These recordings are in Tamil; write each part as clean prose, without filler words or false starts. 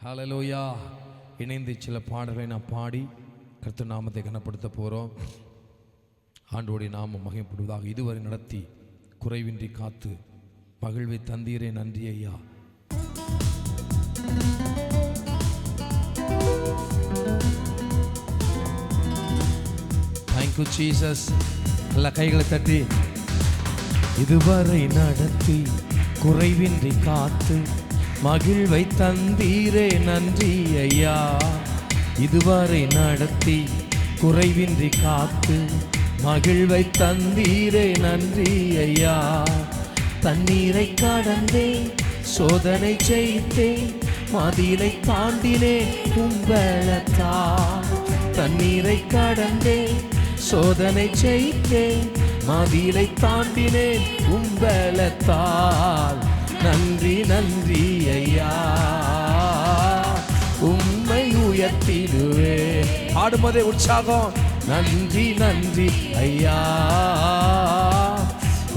ஹல்லேலூயா. இணைந்து சில பாடல்களை நாம் பாடி கர்த்தர் நாமத்தை கனப்படுத்த போகிறோம். ஆண்டோடைய நாமம் மகிமைப்படுவதாக. இதுவரை நடத்தி குறைவின்றி காத்து மகிழ்வை தந்தீரே, நன்றி ஐயா. Thank you Jesus. எல்லா கைகளை தட்டி. இதுவரை நடத்தி குறைவின்றி காத்து மகிழ்வை தந்தீரே, நன்றி ஐயா. இதுவரை நடத்தி குறைவின்றி காத்து மகிழ்வை தந்தீரே, நன்றி ஐயா. தண்ணீரை கடந்தே சோதனை ஜெயித்தேன், மதிலை தாண்டினே உங்களத்தா. தண்ணீரை கடந்தே சோதனை ஜெயித்தேன், மதிலை தாண்டினேன் உங்களத்தால். நன்றி நன்றி ஐயா, உம்மை உயர்த்திடுவே. ஆடும்போதே உற்சாகம். நன்றி நன்றி ஐயா,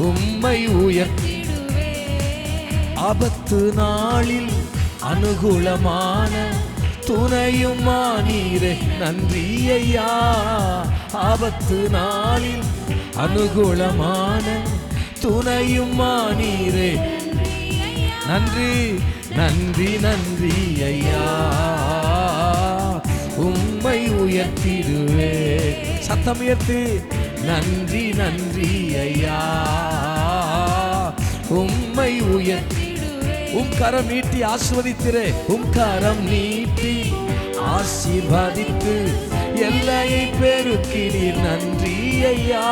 உம்மை உயர்த்திடுவே. ஆபத்து நாளில் அனுகூலமான துணையும் மானீரே, நன்றி ஐயா. ஆபத்து நாளில் அனுகூலமான துணையும் மானீரே, நன்றி நன்றி நன்றி ஐயா, உம்மை உயர்த்திடுவே. சத்தம் உயர்த்தி. நன்றி நன்றி ஐயா, உம்மை உயர்த்திடுவே. உம் கரம் நீட்டி ஆசீர்வதித்திரே. உம் கரம் நீட்டி ஆசீர்வதித்து எல்லையை பெருக்கினீர், நன்றி ஐயா.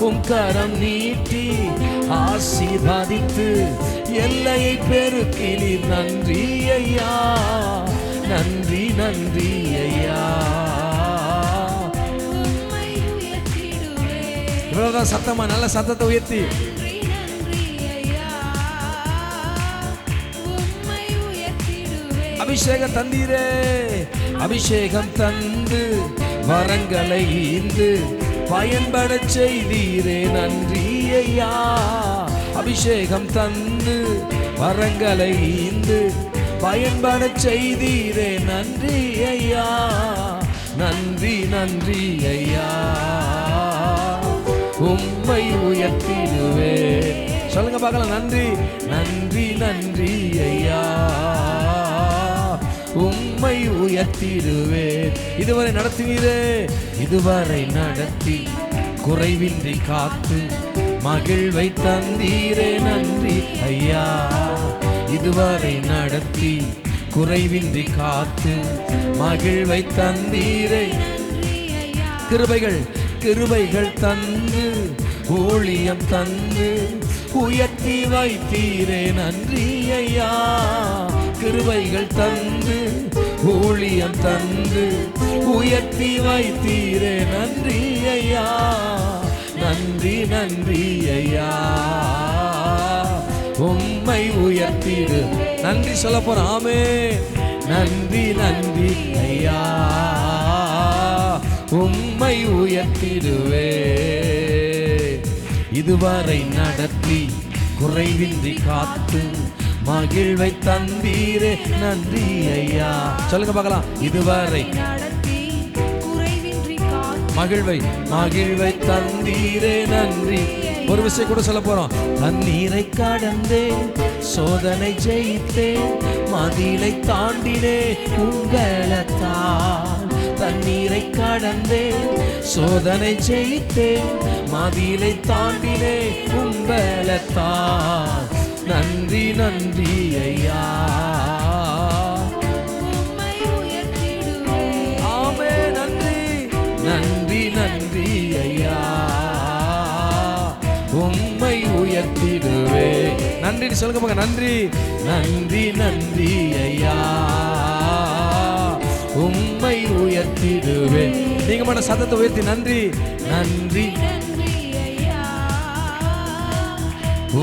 உம் கரம் நீட்டி ஆசீர்வதித்து எல்லையை பெருக்கினீர், நன்றி ஐயா. நன்றி நன்றி ஐயா, இவ்வளவுதான் சத்தமா. நல்ல சத்தத்தை உயர்த்தி. அபிஷேகம் தந்தீரே, அபிஷேகம் தந்து வரங்களை ஈந்து பயன்பட செய்தீரே, நன்றி ஐயா. அபிஷேகம் தந்து வரங்களை ஈந்து பயன்பட செய்தீரே, நன்றி ஐயா. நன்றி நன்றி ஐயா, உம்மை உயர்த்திடுவே. சொல்லுங்க பார்க்கலாம். நன்றி நன்றி நன்றி ஐயா, உம்மை உயர்த்திடுவே. இதுவரை நடத்துவீரே. இதுவரை நடத்தி குறைவின்றி காத்து மகிழ்வை தந்தீரே, நன்றி ஐயா. இதுவரை நடத்தி குறைவின்றி காத்து மகிழ்வை தந்தீரே. கிருபைகள் கிருபைகள் தந்து ஊழியம் தந்து உயர்த்தி வைத்தீரே, நன்றி ஐயா. கிருபைகள் தந்து ஊழியம் தந்து உயர்த்தி வைத்தீரே, நன்றி ஐயா. நன்றி நன்றி ஐயா, உம்மை உயர்த்திடு. நன்றி சொல்ல போறோம். ஆமென். நன்றி நன்றி ஐயா, உம்மை உயர்த்திடுவே. இதுவரை நடத்தி குறைவின்றி காத்து மகிழ்வை தந்தீரே, நன்றி ஐயா. சொல்லுங்க பார்க்கலாம். இதுவரை மகிழ்வை மகிழ்வை தந்தீரே, நன்றி. ஒரு விஷயம் கூட சொல்ல போறோம். தண்ணீரை கடந்தே சோதனை ஜெயித்தே, மதிலை தாண்டினே உங்களத்தால். தண்ணீரை கடந்தே சோதனை ஜெயித்தே, மதிலை தாண்டினே உங்களத்தால். நன்றி நன்றி ஐயா, ஆமே. நன்றி நன்றி நன்றி ஐயா, உம்மை உயர்த்திடுவே. நன்றி சொல்லுங்க பாக்க. நன்றி நன்றி நன்றி ஐயா, உம்மை உயர்த்திடுவே. நீங்க மட்டும் சத்தத்தை உயர்த்தி. நன்றி நன்றி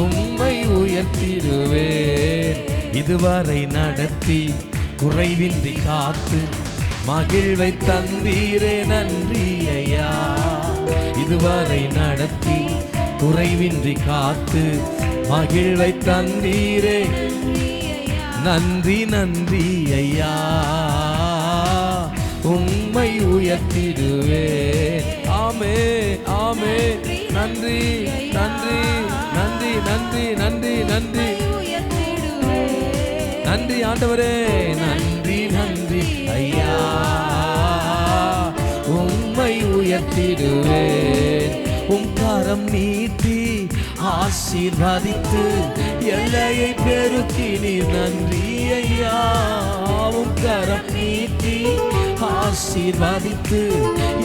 உம்மை உயர்த்திடுவே. இதுவரை நடத்தி குறைவின்றி காத்து மகிழ்வை தந்தீரே, நன்றி ஐயா. இதுவரை நடத்தி குறைவின்றி காத்து மகிழ்வை தந்தீரே, நன்றி நன்றி ஐயா, உம்மை உயர்த்திடுவேன். ஆமே ஆமே, நன்றி நன்றி நன்றி நன்றி நன்றி நன்றி நன்றி ஆண்டவரே, நன்றி நன்றி ஐயா, உம்மை உயர்த்திடுவேன். உம் கரம் நீட்டி ஆசீர்வதித்து எல்லையை பெருக்கினீர். நன்றி ஐயா, உம் கரம் நீட்டி ஆசீர்வதித்து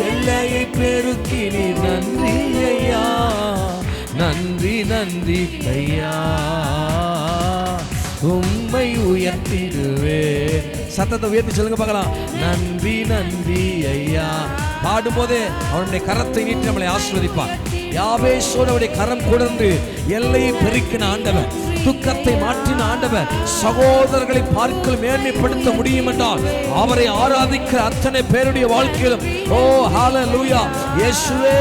எல்லையை பெருக்கினீர். நன்றி ஐயா, நன்றி நன்றி ஐயா, உம்மை உயர்த்திடுவேன். சத்தத்தை உயர்த்தி சொல்லுங்க பார்க்கலாம். நன்றி நன்றி ஐயா. பாடும்போதே அவனுடைய கரத்தை நீட்டி நம்மளை ஆசீர்வதிப்பார். யாவேசோனுடைய கரம் கொண்டு எல்லையை பெருக்கின ஆண்டவர், துக்கத்தை மாற்றின ஆண்டவர், சகோதரர்களை பார்க்கல் மேன்மைப்படுத்த முடியும் என்றால் அவரை ஆராதிக்கிற அத்தனை பேருடைய வாழ்க்கையிலும் ஓ ஹalleluya இயேசுவே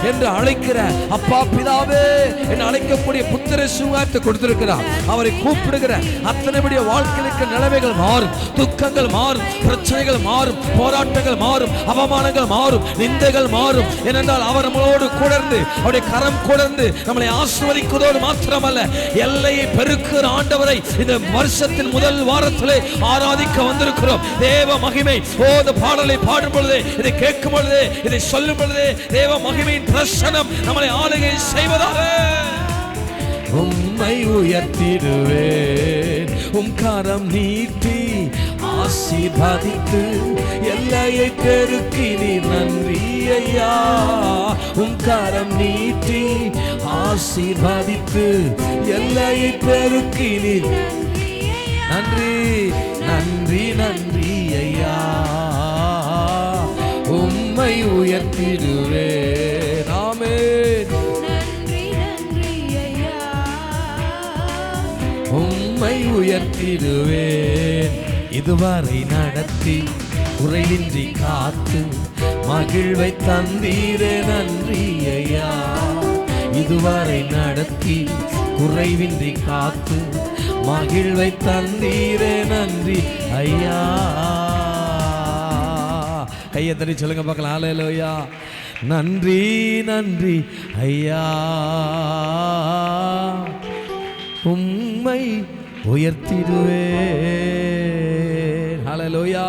என்று அழைக்கிற அப்பா பிதாவே என்று அழைக்கக்கூடிய புத்திர சுவாசத்தை கொடுத்திருக்கிறார். அவரை கூப்பிடுகிற அத்தனையுடைய வாழ்க்கைக்கு நிலைமைகள் மாறும், துக்கங்கள் மாறும், பிரச்சனைகள் மாறும், போராட்டங்கள் மாறும், அவமானங்கள் மாறும், நிந்தைகள் மாறும். ஏனென்றால் அவர் நம்மளோடு கூடர்ந்து அவருடைய கரம் கூடர்ந்து நம்மளை ஆசீர்வதிப்பதோடு மாத்திரமல்ல, எல்லையை பெருக்குகிற ஆண்டவரை இந்த வருஷத்தின் முதல் வாரத்திலே ஆராதிக்க வந்திருக்கிறோம். தேவ மகிமை இந்த பாடலை பாடும் பொழுதே, இதை கேட்கும் பொழுதே, இதை சொல்லும் பொழுதே தேவ மகிமையின் பிரசன்னம் நம்மளை ஆளுகை செய்வதாக. உம்மை உயர்த்திடுவேன், உம் கரம் நீட்டி ஆசீர்வதித்து எல்லையை பெருக்கினீர். நன்றி ஐயா, உம் கரம் நீட்டி ஆசீர்வதித்து எல்லையை பெருக்கினீர். நன்றி நன்றி நன்றி ஐயா, உம்மை உயர்த்திடுவேன். ஆமென். உம்மை உயர்த்திடுவேன். இதுவரை நடத்தி குறைவின்றி காத்து மகிழ்வை தந்தீரே. நன்றி ஐயா, இதுவரை நடத்தி குறைவின்றி காத்து மகிழ்வை தந்தீரே. நன்றி ஐயா. கையை தட்டி சொல்லுங்க பார்க்கலாம். ஹல்லேலூயா. நன்றி நன்றி ஐயா, உம்மை உயர்த்திடுவேன். ஹல்லேலூயா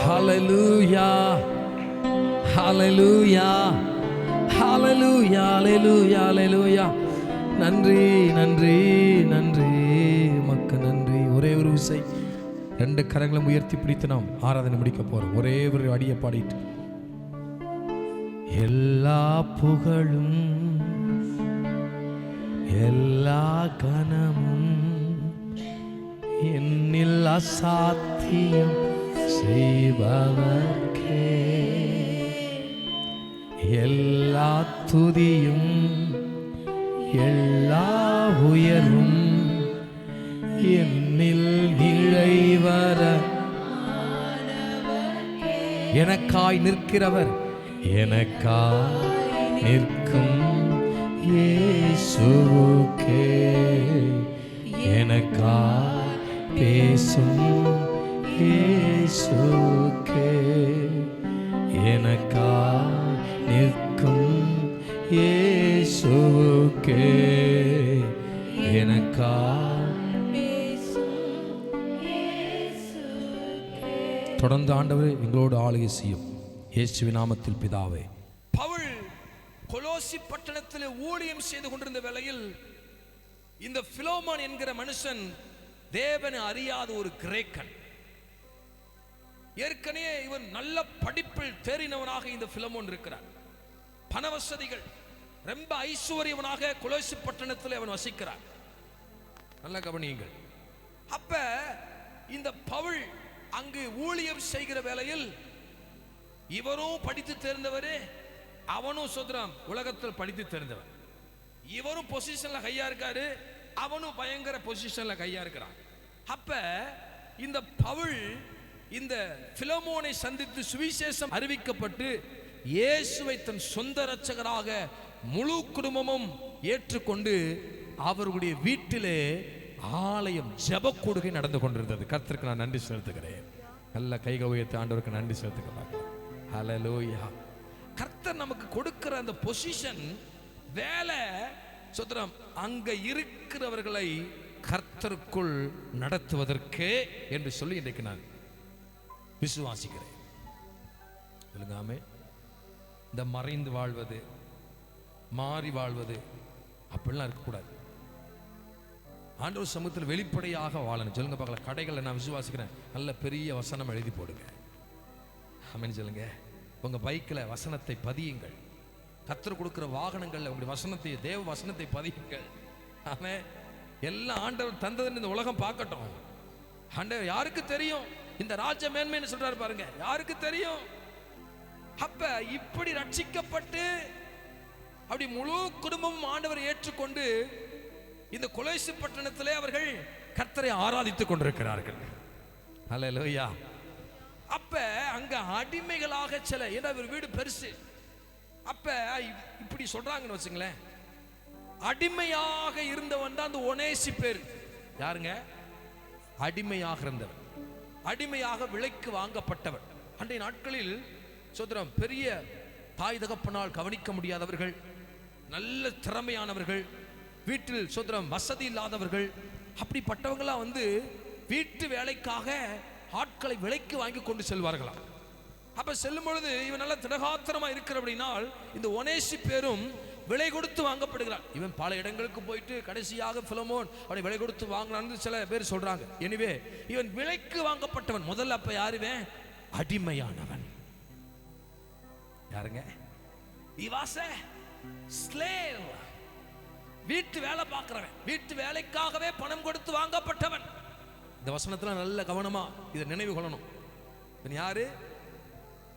ஹல்லேலூயா ஹல்லேலூயா ஹல்லேலூயா ஹல்லேலூயா ஹல்லேலூயா. நன்றி நன்றி நன்றி மக்க நன்றி. ஒரே ஒரு விசை ரெண்டு கரங்களும் உயர்த்தி பிடித்து நாம் ஆராதனை முடிக்க போறோம். ஒரே ஒரு அடியை பாடிட்டு எல்லா புகழும் எல்லா கனமும் என்னில் அசாத்தியம் செய்பவர்க்கே எல்லா துதியும் எல்லா உயர்வும் என்னில் நிறைவர எனக்காய் நிற்கிறவர், எனக்காய் நிற்கும் இயேசுவுக்கே, எனக்காய் பேசும் இயேசுவுக்கே, எனக்காய் நிற்கும் இயேசுவுக்கே, எனக்காய். தொடர்ந்து ஆண்டவரே எங்களோடு ஆளுகை செய்யும் இயேசுவின் நாமத்தில் பிதாவே. பவுல் கொலோசி பட்டணத்தில் ஊழியம் செய்து கொண்டிருந்த வேளையில் இந்த பிலோமோன் என்கிற மனுஷன் தேவனை அறியாத ஒரு கிரேக்கன். ஏற்கனவே இவன் நல்ல படிப்பில் தேறினவனாக இந்த பிலோமோன் இருக்கிறார். பண வசதிகள், ரொம்ப ஐஸ்வர்யவனாக கொலோசி பட்டணத்தில் அவன் வசிக்கிறார். நல்ல கவனியுங்கள். அப்ப இந்த பவுல் அங்கு ஊழியம் செய்கிற வேளையில் இவரும் படித்து தேர்ந்தவரே, அவனும் சுதரம் உலகத்தில் படித்து தேர்ந்தவர். இவரும் பொசிஷன்ல கையா இருக்காரு, அவனும் பயங்கர பொசிஷன்ல கையா இருக்கிறான். அப்ப இந்த பவுல் இந்த பிலோமோனை சந்தித்து சுவிசேஷம் அறிவிக்கப்பட்டு இயேசுவை தன் சொந்த இரட்சகராக முழு குடும்பமும் ஏற்றுக்கொண்டு அவர்களுடைய வீட்டிலே ஆலயம் ஜெப கூடுகை நடந்து கொண்டிருந்தது. கர்த்தருக்கு நான் நன்றி செலுத்துகிறேன். நல்ல கைகளை உயர்த்தி ஆண்டவருக்கு நன்றி செலுத்துகிறாங்க. ஹல்லேலூயா. கர்த்தர் நமக்கு கொடுக்கிற அந்த பொசிஷன், வேலை, சுத்திரம், அங்க இருக்கிறவர்களை கர்த்தருக்குள் நடத்துவதற்கு என்று சொல்லி இன்றைக்கு நான் விசுவாசிக்கிறேன். சொல்லுங்காமே, இந்த மறைந்து வாழ்வது, மாறி வாழ்வது அப்படிலாம் இருக்கக்கூடாது. ஆண்டவர் சமூகத்தில் வெளிப்படையாக வாழணும். சொல்லுங்க பார்க்கலாம். கடைகளில் நான் விசுவாசிக்கிறேன், நல்ல பெரிய வசனம் எழுதி போடுங்க. ஆமென் சொல்லுங்க. உங்க பைக்கில் வசனத்தை பதியுங்கள். கர்த்தர் கொடுக்கிற வாகனங்கள்ல உங்களுடைய வசனத்தை, தேவ வசனத்தை பதியுங்கள். ஆமென். எல்லாம் ஆண்டவர் தந்ததுன்னு இந்த உலகம் பார்க்கட்டும். ஆண்டவர் யாருக்கு தெரியும் இந்த ராஜ்ய மேன்மைன்னு சொல்றாரு பாருங்க, யாருக்கு தெரியும்? அப்ப இப்படி ரட்சிக்கப்பட்டு அப்படி முழு குடும்பமும் ஆண்டவரை ஏற்றுக்கொண்டு இந்த கொலோசை பட்டணத்திலே அவர்கள் கர்த்தரை ஆராதித்துக் கொண்டிருக்கிறார்கள். ஹல்லேலூயா. அப்ப அங்க அடிமைகளாக சில, ஏன்னா வீடு பெருசு, அப்ப இப்படி சொல்றாங்கன்னு வச்சுங்களேன், அடிமையாக இருந்தவன் தான் அந்த ஒனேசிப்பேர். யாருங்க? அடிமையாக இருந்தவன், அடிமையாக விலைக்கு வாங்கப்பட்டவன். அன்றைய நாட்களில் சோதரம் பெரிய தாய் தகப்பனால் கவனிக்க முடியாதவர்கள், நல்ல திறமையானவர்கள், வீட்டில் சோதரம் வசதி இல்லாதவர்கள், அப்படிப்பட்டவங்களாம் வந்து வீட்டு வேலைக்காக ஆட்களை விலைக்கு வாங்கி கொண்டு செல்வார்களாம். அப்ப செல்லும் பொழுது இவன் நல்ல திடகாத்திரமா இருக்கிற அப்படினால் இந்த ஒனேசிப்பேரும் விலை கொடுத்து வாங்கப்படுகிறான். இவன் பல இடங்களுக்கு போயிட்டு கடைசியாக பிலமோன் அவனை விலை கொடுத்து வாங்கினான்னு சில பேர் சொல்றாங்க. எனவே இவன் விலைக்கு வாங்கப்பட்டவன். முதல்ல அப்ப யாருவன்? அடிமையானவன். யாருங்க? He was a slave. வீட்டு வேலை பார்க்கிறவன், வீட்டு வேலைக்காகவே பணம் கொடுத்து வாங்கப்பட்டவன். இந்த வசனத்துல நல்ல கவனமா இதை நினைவு கொள்ளணும். இவன் யாரு?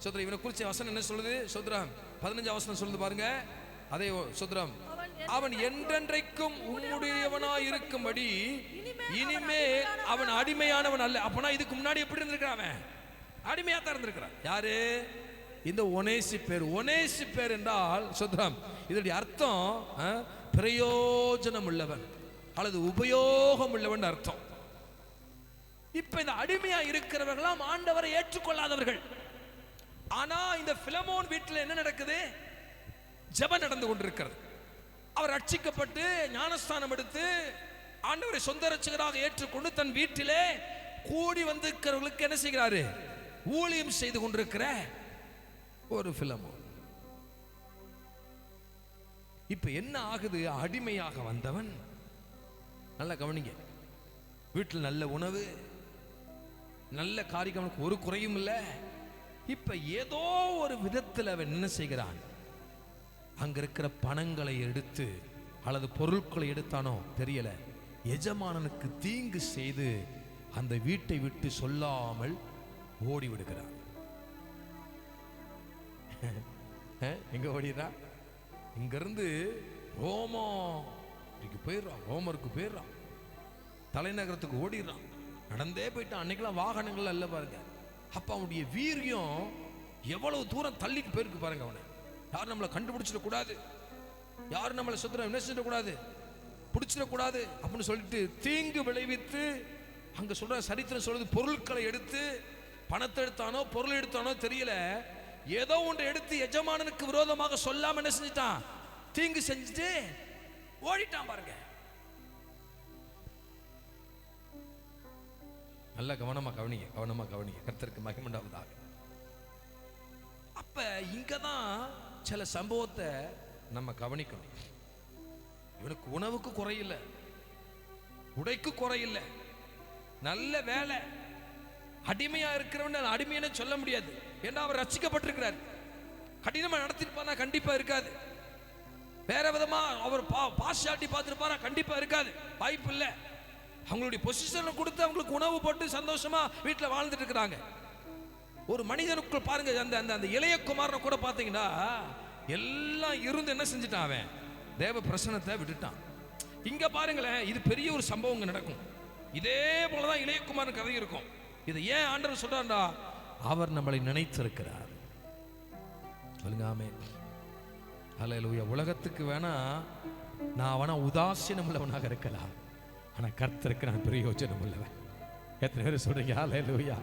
சோதரா, இவனை குறிச்ச வசனம் என்ன சொல்லுது? சோதரா 15 வசனம் சொல்லுது பாருங்க. அதே சோதரம், அவன் என்றென்றைக்கும் உம்முடையவனாய் இருக்கும்படி இனிமே அவன் அடிமையானவன் அல்ல. அப்பனா இதுக்கு முன்னாடி எப்படி இருந்திருக்கான்? அவன் அடிமையா தான் இருந்திருக்கிறான். யாரு? இந்த ஒனேசிப்பேர். ஒனேசிப்பேர் என்றால் சோதரம் இதனுடைய அர்த்தம் பிரயோஜனம் உள்ளவன் அல்லது உபயோகம் உள்ளவன் அர்த்தம். இப்ப இந்த அடிமையா இருக்கிறவர்களாம் ஆண்டவரை ஏற்றுக்கொள்ளாதவர்கள். ஆனா இந்த பிலமோன் வீட்டில் என்ன நடக்குது? ஜெபம் நடந்து கொண்டிருக்கிறது. அவர் ரட்சிக்கப்பட்டு ஞானஸ்தானம் எடுத்து ஆண்டவரை சொந்த ரட்சகராக ஏற்றுக்கொண்டு தன் வீட்டிலே கூடி வந்திருக்கிறவர்களுக்கு என்ன செய்கிறாரு? ஊழியம் செய்து கொண்டிருக்கிற ஒரு பிலமோன். இப்ப என்ன ஆகுது? அடிமையாக வந்தவன், நல்லா கவனிங்க, வீட்டில் நல்ல உணவு, நல்ல காரியம், ஒரு குறையும் இல்லை. இப்ப ஏதோ ஒரு விதத்தில் அவன் என்ன செய்கிறான்? அங்க இருக்கிற பணங்களை எடுத்து அல்லது பொருட்களை எடுத்தானோ தெரியல, எஜமானனுக்கு தீங்கு செய்து அந்த வீட்டை விட்டு சொல்லாமல் ஓடி விடுகிறான். எங்க ஓடிடுறா? இங்கிருந்து ரோமருக்கு போயிடுறான், தலைநகரத்துக்கு ஓடிடுறான். நடந்தே போயிட்டான். அன்னைக்கெல்லாம் வாகனங்கள் அல்ல பாருங்க. அப்ப அவனுடைய வீரியம் எவ்வளவு தூரம் தள்ளிட்டு போயிருக்கு பாருங்க. அவனை யாரும் நம்மளை கண்டுபிடிச்சிடக்கூடாது, யாரும் நம்மளை சுத்தம் என்ன செய்யக்கூடாது, பிடிச்சிடக்கூடாது அப்படின்னு சொல்லிட்டு தீங்கு விளைவித்து, அங்க சொல்ற சரித்திரம் சொல்றது, பொருட்களை எடுத்து, பணத்தை எடுத்தானோ பொருள் எடுத்தானோ தெரியல, ஏதோ ஒன்று எடுத்து எஜமானனுக்கு விரோதமாக சொல்லாம என்ன செஞ்சிட்டான்? தீங்கு செஞ்சுட்டு ஓடிட்டான் பாருங்க. நல்ல கவனமா கவனிங்க, கர்த்தருக்கு மகிமை உண்டாவதாக. அப்ப இங்கதான் சில சம்பவத்தை நம்ம கவனிக்கணும். இவனுக்கு உணவுக்கு குறையில்லை, உடைக்கு குறையில்லை, நல்ல வேலை. அடிமையா இருக்கிறவன் அடிமையான சொல்ல முடியாது, ஏன்னா அவர் ரட்சிக்கப்பட்டிருக்கிறார். கடினமா நடத்திருப்பானா? கண்டிப்பா இருக்காது. வேற விதமா அவர் பாஸ்டாட்டி பார்த்திருப்பாரா? கண்டிப்பா இருக்காது, வாய்ப்பு இல்லை. அவங்களுடைய பொசிஷனை கொடுத்து அவங்களுக்கு உணவு போட்டு சந்தோஷமா வீட்டில் வாழ்ந்துட்டு இருக்கிறாங்க. ஒரு மனிதனுக்குள் பாருங்க, அந்த அந்த இளைய குமாரனை கூட பார்த்தீங்கன்னா எல்லாம் இருந்து என்ன செஞ்சுட்டான்? அவன் தேவ பிரசன்னத்தை விட்டுட்டான். இங்க பாருங்களேன், இது பெரிய ஒரு சம்பவம் நடக்கும். இதே போலதான் இளையகுமாரன் கதை இருக்கும். இதை ஏன் ஆண்டவர் சொல்றாருடா? அவர் நம்மளை நினைத்திருக்கிறார். சொல்லுங்க ஆமென். அல்லேலூயா. உலகத்துக்கு வேணா நான் அவனா உதாசீனம் உள்ளவனாக இருக்கலாம், ஆனா கர்த்தருக்கு நான் பிரயோஜனம் உள்ளவன். எத்தனை பேர் சொல்றீங்க அல்லேலூயா?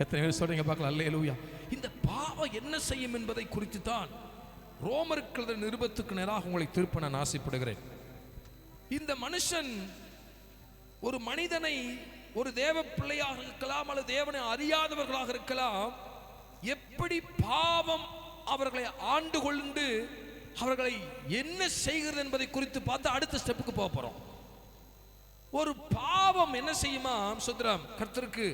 எத்தனை பேர் சொல்றீங்க பார்க்கலாம் அல்லேலூயா? இந்த பாவம் என்ன செய்யும் என்பதை குறித்து தான் ரோமர்கள் நிருபத்துக்கு நேராக உங்களை திருப்ப நான் ஆசைப்படுகிறேன். இந்த மனுஷன் ஒரு மனிதனை, ஒரு தேவ பிள்ளையாக இருக்கலாம் அல்லது தேவனை அறியாதவர்களாக இருக்கலாம், எப்படி பாவம் அவர்களை ஆண்டு கொண்டு அவர்களை என்ன செய்கிறது என்பதை குறித்து பார்த்து அடுத்த ஸ்டெப்புக்கு போக போறோம். ஒரு பாவம் என்ன செய்யுமா? சுத்ரம் கர்த்தருக்கு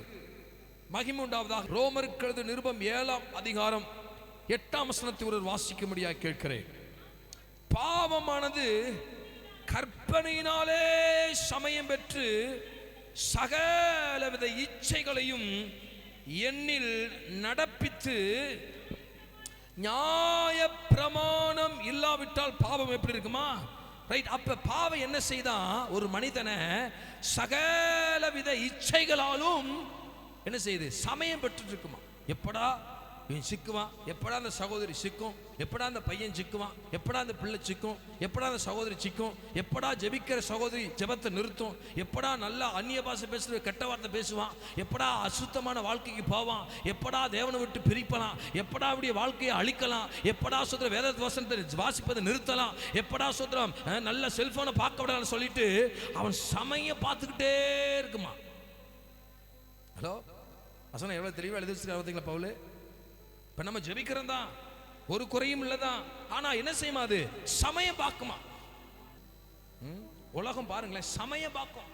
மகிமை உண்டாவதாக. ரோமருக்கு நிருபம் 7ஆம் அதிகாரம் 8ஆம் வசனத்தை ஒரு வாசிக்கும்படியாக கேட்கிறேன். பாவமானது கற்பனையினாலே சமயம் பெற்று சகலவித இச்சைகளையும் என்னில் நடப்பித்து, நியாய பிரமாணம் இல்லாவிட்டால் பாவம் எப்படி இருக்குமா? ரைட். அப்ப பாவம் என்ன செய்தா? ஒரு மனிதனை சகலவித இச்சைகளாலும் என்ன செய்யுது? சமயம் பெற்று இருக்குமா? எப்படா இவன் சிக்குவான், எப்படா அந்த சகோதரி சிக்கும், எப்படா அந்த பையன் சிக்குவான், எப்படா அந்த பிள்ளை சிக்கும், எப்படா அந்த சகோதரி சிக்கும், எப்படா ஜெபிக்கிற சகோதரி ஜெபத்தை நிறுத்தும், எப்படா நல்லா அந்நிய பாஷை பேசுற கெட்ட வார்த்தை பேசுவான், எப்படா அசுத்தமான வாழ்க்கைக்கு போவான், எப்படா தேவனை விட்டு பிரிப்பலாம், எப்படா அவருடைய வாழ்க்கையை அழிக்கலாம், எப்படா சொல்ற வேத வசனத்தை வாசிப்பதை நிறுத்தலாம், எப்படா சொல்றான் நல்ல செல்போனை பார்க்க விடலாம்னு சொல்லிட்டு அவன் சமயம் பார்த்துக்கிட்டே இருக்குமா? ஹலோ, வசனம் எவ்வளவு தெளிவா எழுதி வச்சிருக்காங்க பவுல். இப்ப நம்ம ஜெபிக்கிறோம் தான், ஒரு குறையும் இல்லதான். ஆனா என்ன செய்யுமா? அது சமயம் பார்க்குமா? உலகம் பாருங்களேன், சமயம் பார்க்கும்.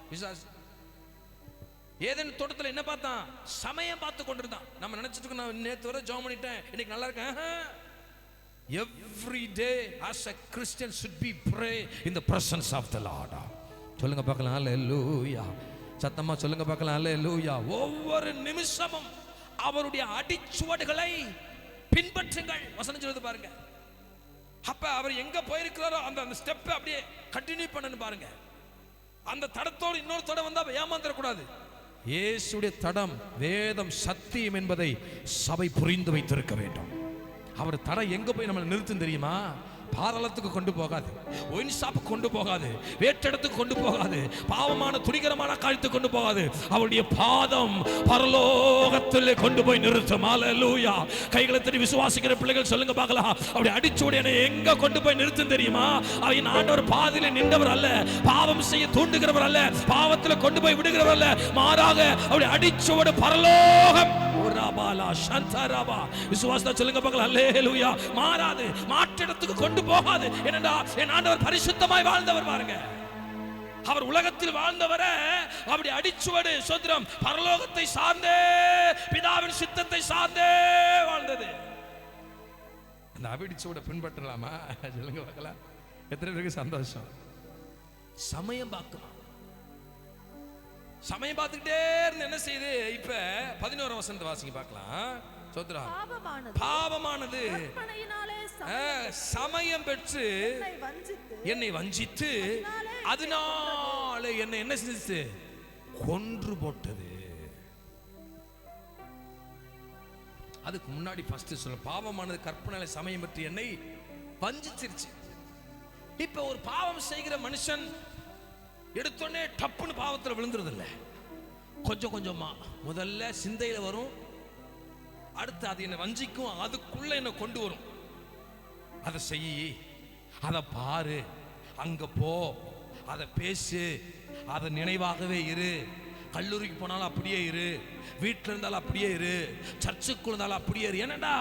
ஏதேன் தோட்டத்தில் என்ன பார்த்தான்? சமயம் பார்த்து கொண்டிருந்தான். நம்ம நினைச்சிட்டு நான் நேற்று வரை ஜெபம் பண்ணிட்டேன், இன்னைக்கு நல்லா இருக்கேன். Every day as a Christian should be pray in the presence of the Lord. சொல்லுங்க பார்க்கலாம் அல்லேலூயா. சத்தமா சொல்லுங்க பார்க்கலாம் அல்லேலூயா. ஒவ்வொரு நிமிஷமும் அவருடைய அடிச்சுவடுகளை பின்பற்றுங்கள். வசனம் சொல்லுது பாருங்க. அப்ப அவர் எங்க போயிருக்கிறாரோ அந்த ஸ்டெப் அப்படியே கண்டினியூ பண்ணனு பாருங்க. அந்த தடத்தோடு இன்னொரு தடம் வந்தா ஏமாந்துட கூடாது. இயேசுடைய தடம் வேதம் சத்தியம் என்பதை சபை புரிந்து வைத்திருக்க வேண்டும். அவர் தடம் எங்க போய் நம்மளை நிறுத்தும் தெரியுமா? பாதாளத்துக்கு கொண்டு போகாது, ஒயின் ஷாப்புக்கு கொண்டு போகாது, வேட்டடத்துக்கு கொண்டு போகாது, பாவமான துணிகரமான காரியத்துக்கு கொண்டு போகாது. அவருடைய பாதம் பரலோகத்தில் கொண்டு போய் நிறுத்தும். அல்லேலூயா. கைகளை தட்டி விசுவாசிக்கிற பிள்ளைகள் சொல்லுங்க பார்க்கலாம். அப்படி அடிச்சோடு என்னை எங்க கொண்டு போய் நிறுத்தும் தெரியுமா? அவன் ஆண்டவர் பாதியில நின்றவர் அல்ல, பாவம் செய்ய தூண்டுகிறவர் அல்ல, பாவத்தில் கொண்டு போய் விடுகிறவர் அல்ல, மாறாக அவருடைய அடிச்சோடு பரலோகம். விசுவாசத்தை சொல்லுங்க பார்க்கலாம். அல்லேலூயா. மாறாது, மாற்றிடத்துக்கு கொண்டு போகாது. ஏனென்றா என் ஆண்டவர் பரிசுத்தமாய் வாழ்ந்தவர் பாருங்க. அவர் உலகத்தில் வாழ்ந்தவரை அப்படி அடிச்சுவடு சோத்திரம் பரலோகத்தை சார்ந்தே, பிதாவின் சித்தத்தை சார்ந்தே வாழ்ந்தது. அந்த அடிச்சுவட பின்பற்றலாமா? சொல்லுங்க பார்க்கலாம். எத்தனை பேருக்கு சந்தோஷம்? சமயம் பார்க்கலாம். சமயம் பார்த்துக்கிட்டே இருந்து என்ன செய்யுது? இப்ப 11 வசனத்தை வாசிங்க பார்க்கலாம். சோத்ரா, பாவமானது சமயம் பெற்று என்னை வஞ்சித்து அதனால என்னை என்ன செஞ்சு? கொன்று போட்டது. அதுக்கு முன்னாடி ஃபர்ஸ்ட் சொல்ல, பாவமானது கற்பனை சமயம் பெற்று என்னை வஞ்சிச்சிருச்சு. இப்ப ஒரு பாவம் செய்கிற மனுஷன் எடுத்தோடனே டப்புன்னு பாவத்தில் விழுந்துருது இல்ல, கொஞ்சம் கொஞ்சமா முதல்ல சிந்தையில வரும், அடுத்து அது என்ன வஞ்சிக்கும், அதுக்குள்ள என்ன கொண்டு வரும். அதை செய்யி, அதை பாரு, அங்க போ, அதை பேசு, அதை நினைவாகவே இரு. கல்லூரிக்கு போனாலும் அப்படியே இரு, வீட்டில் இருந்தாலும் அப்படியே இரு, சர்ச்சுக்கு இருந்தாலும் அப்படியே இரு. என்னடா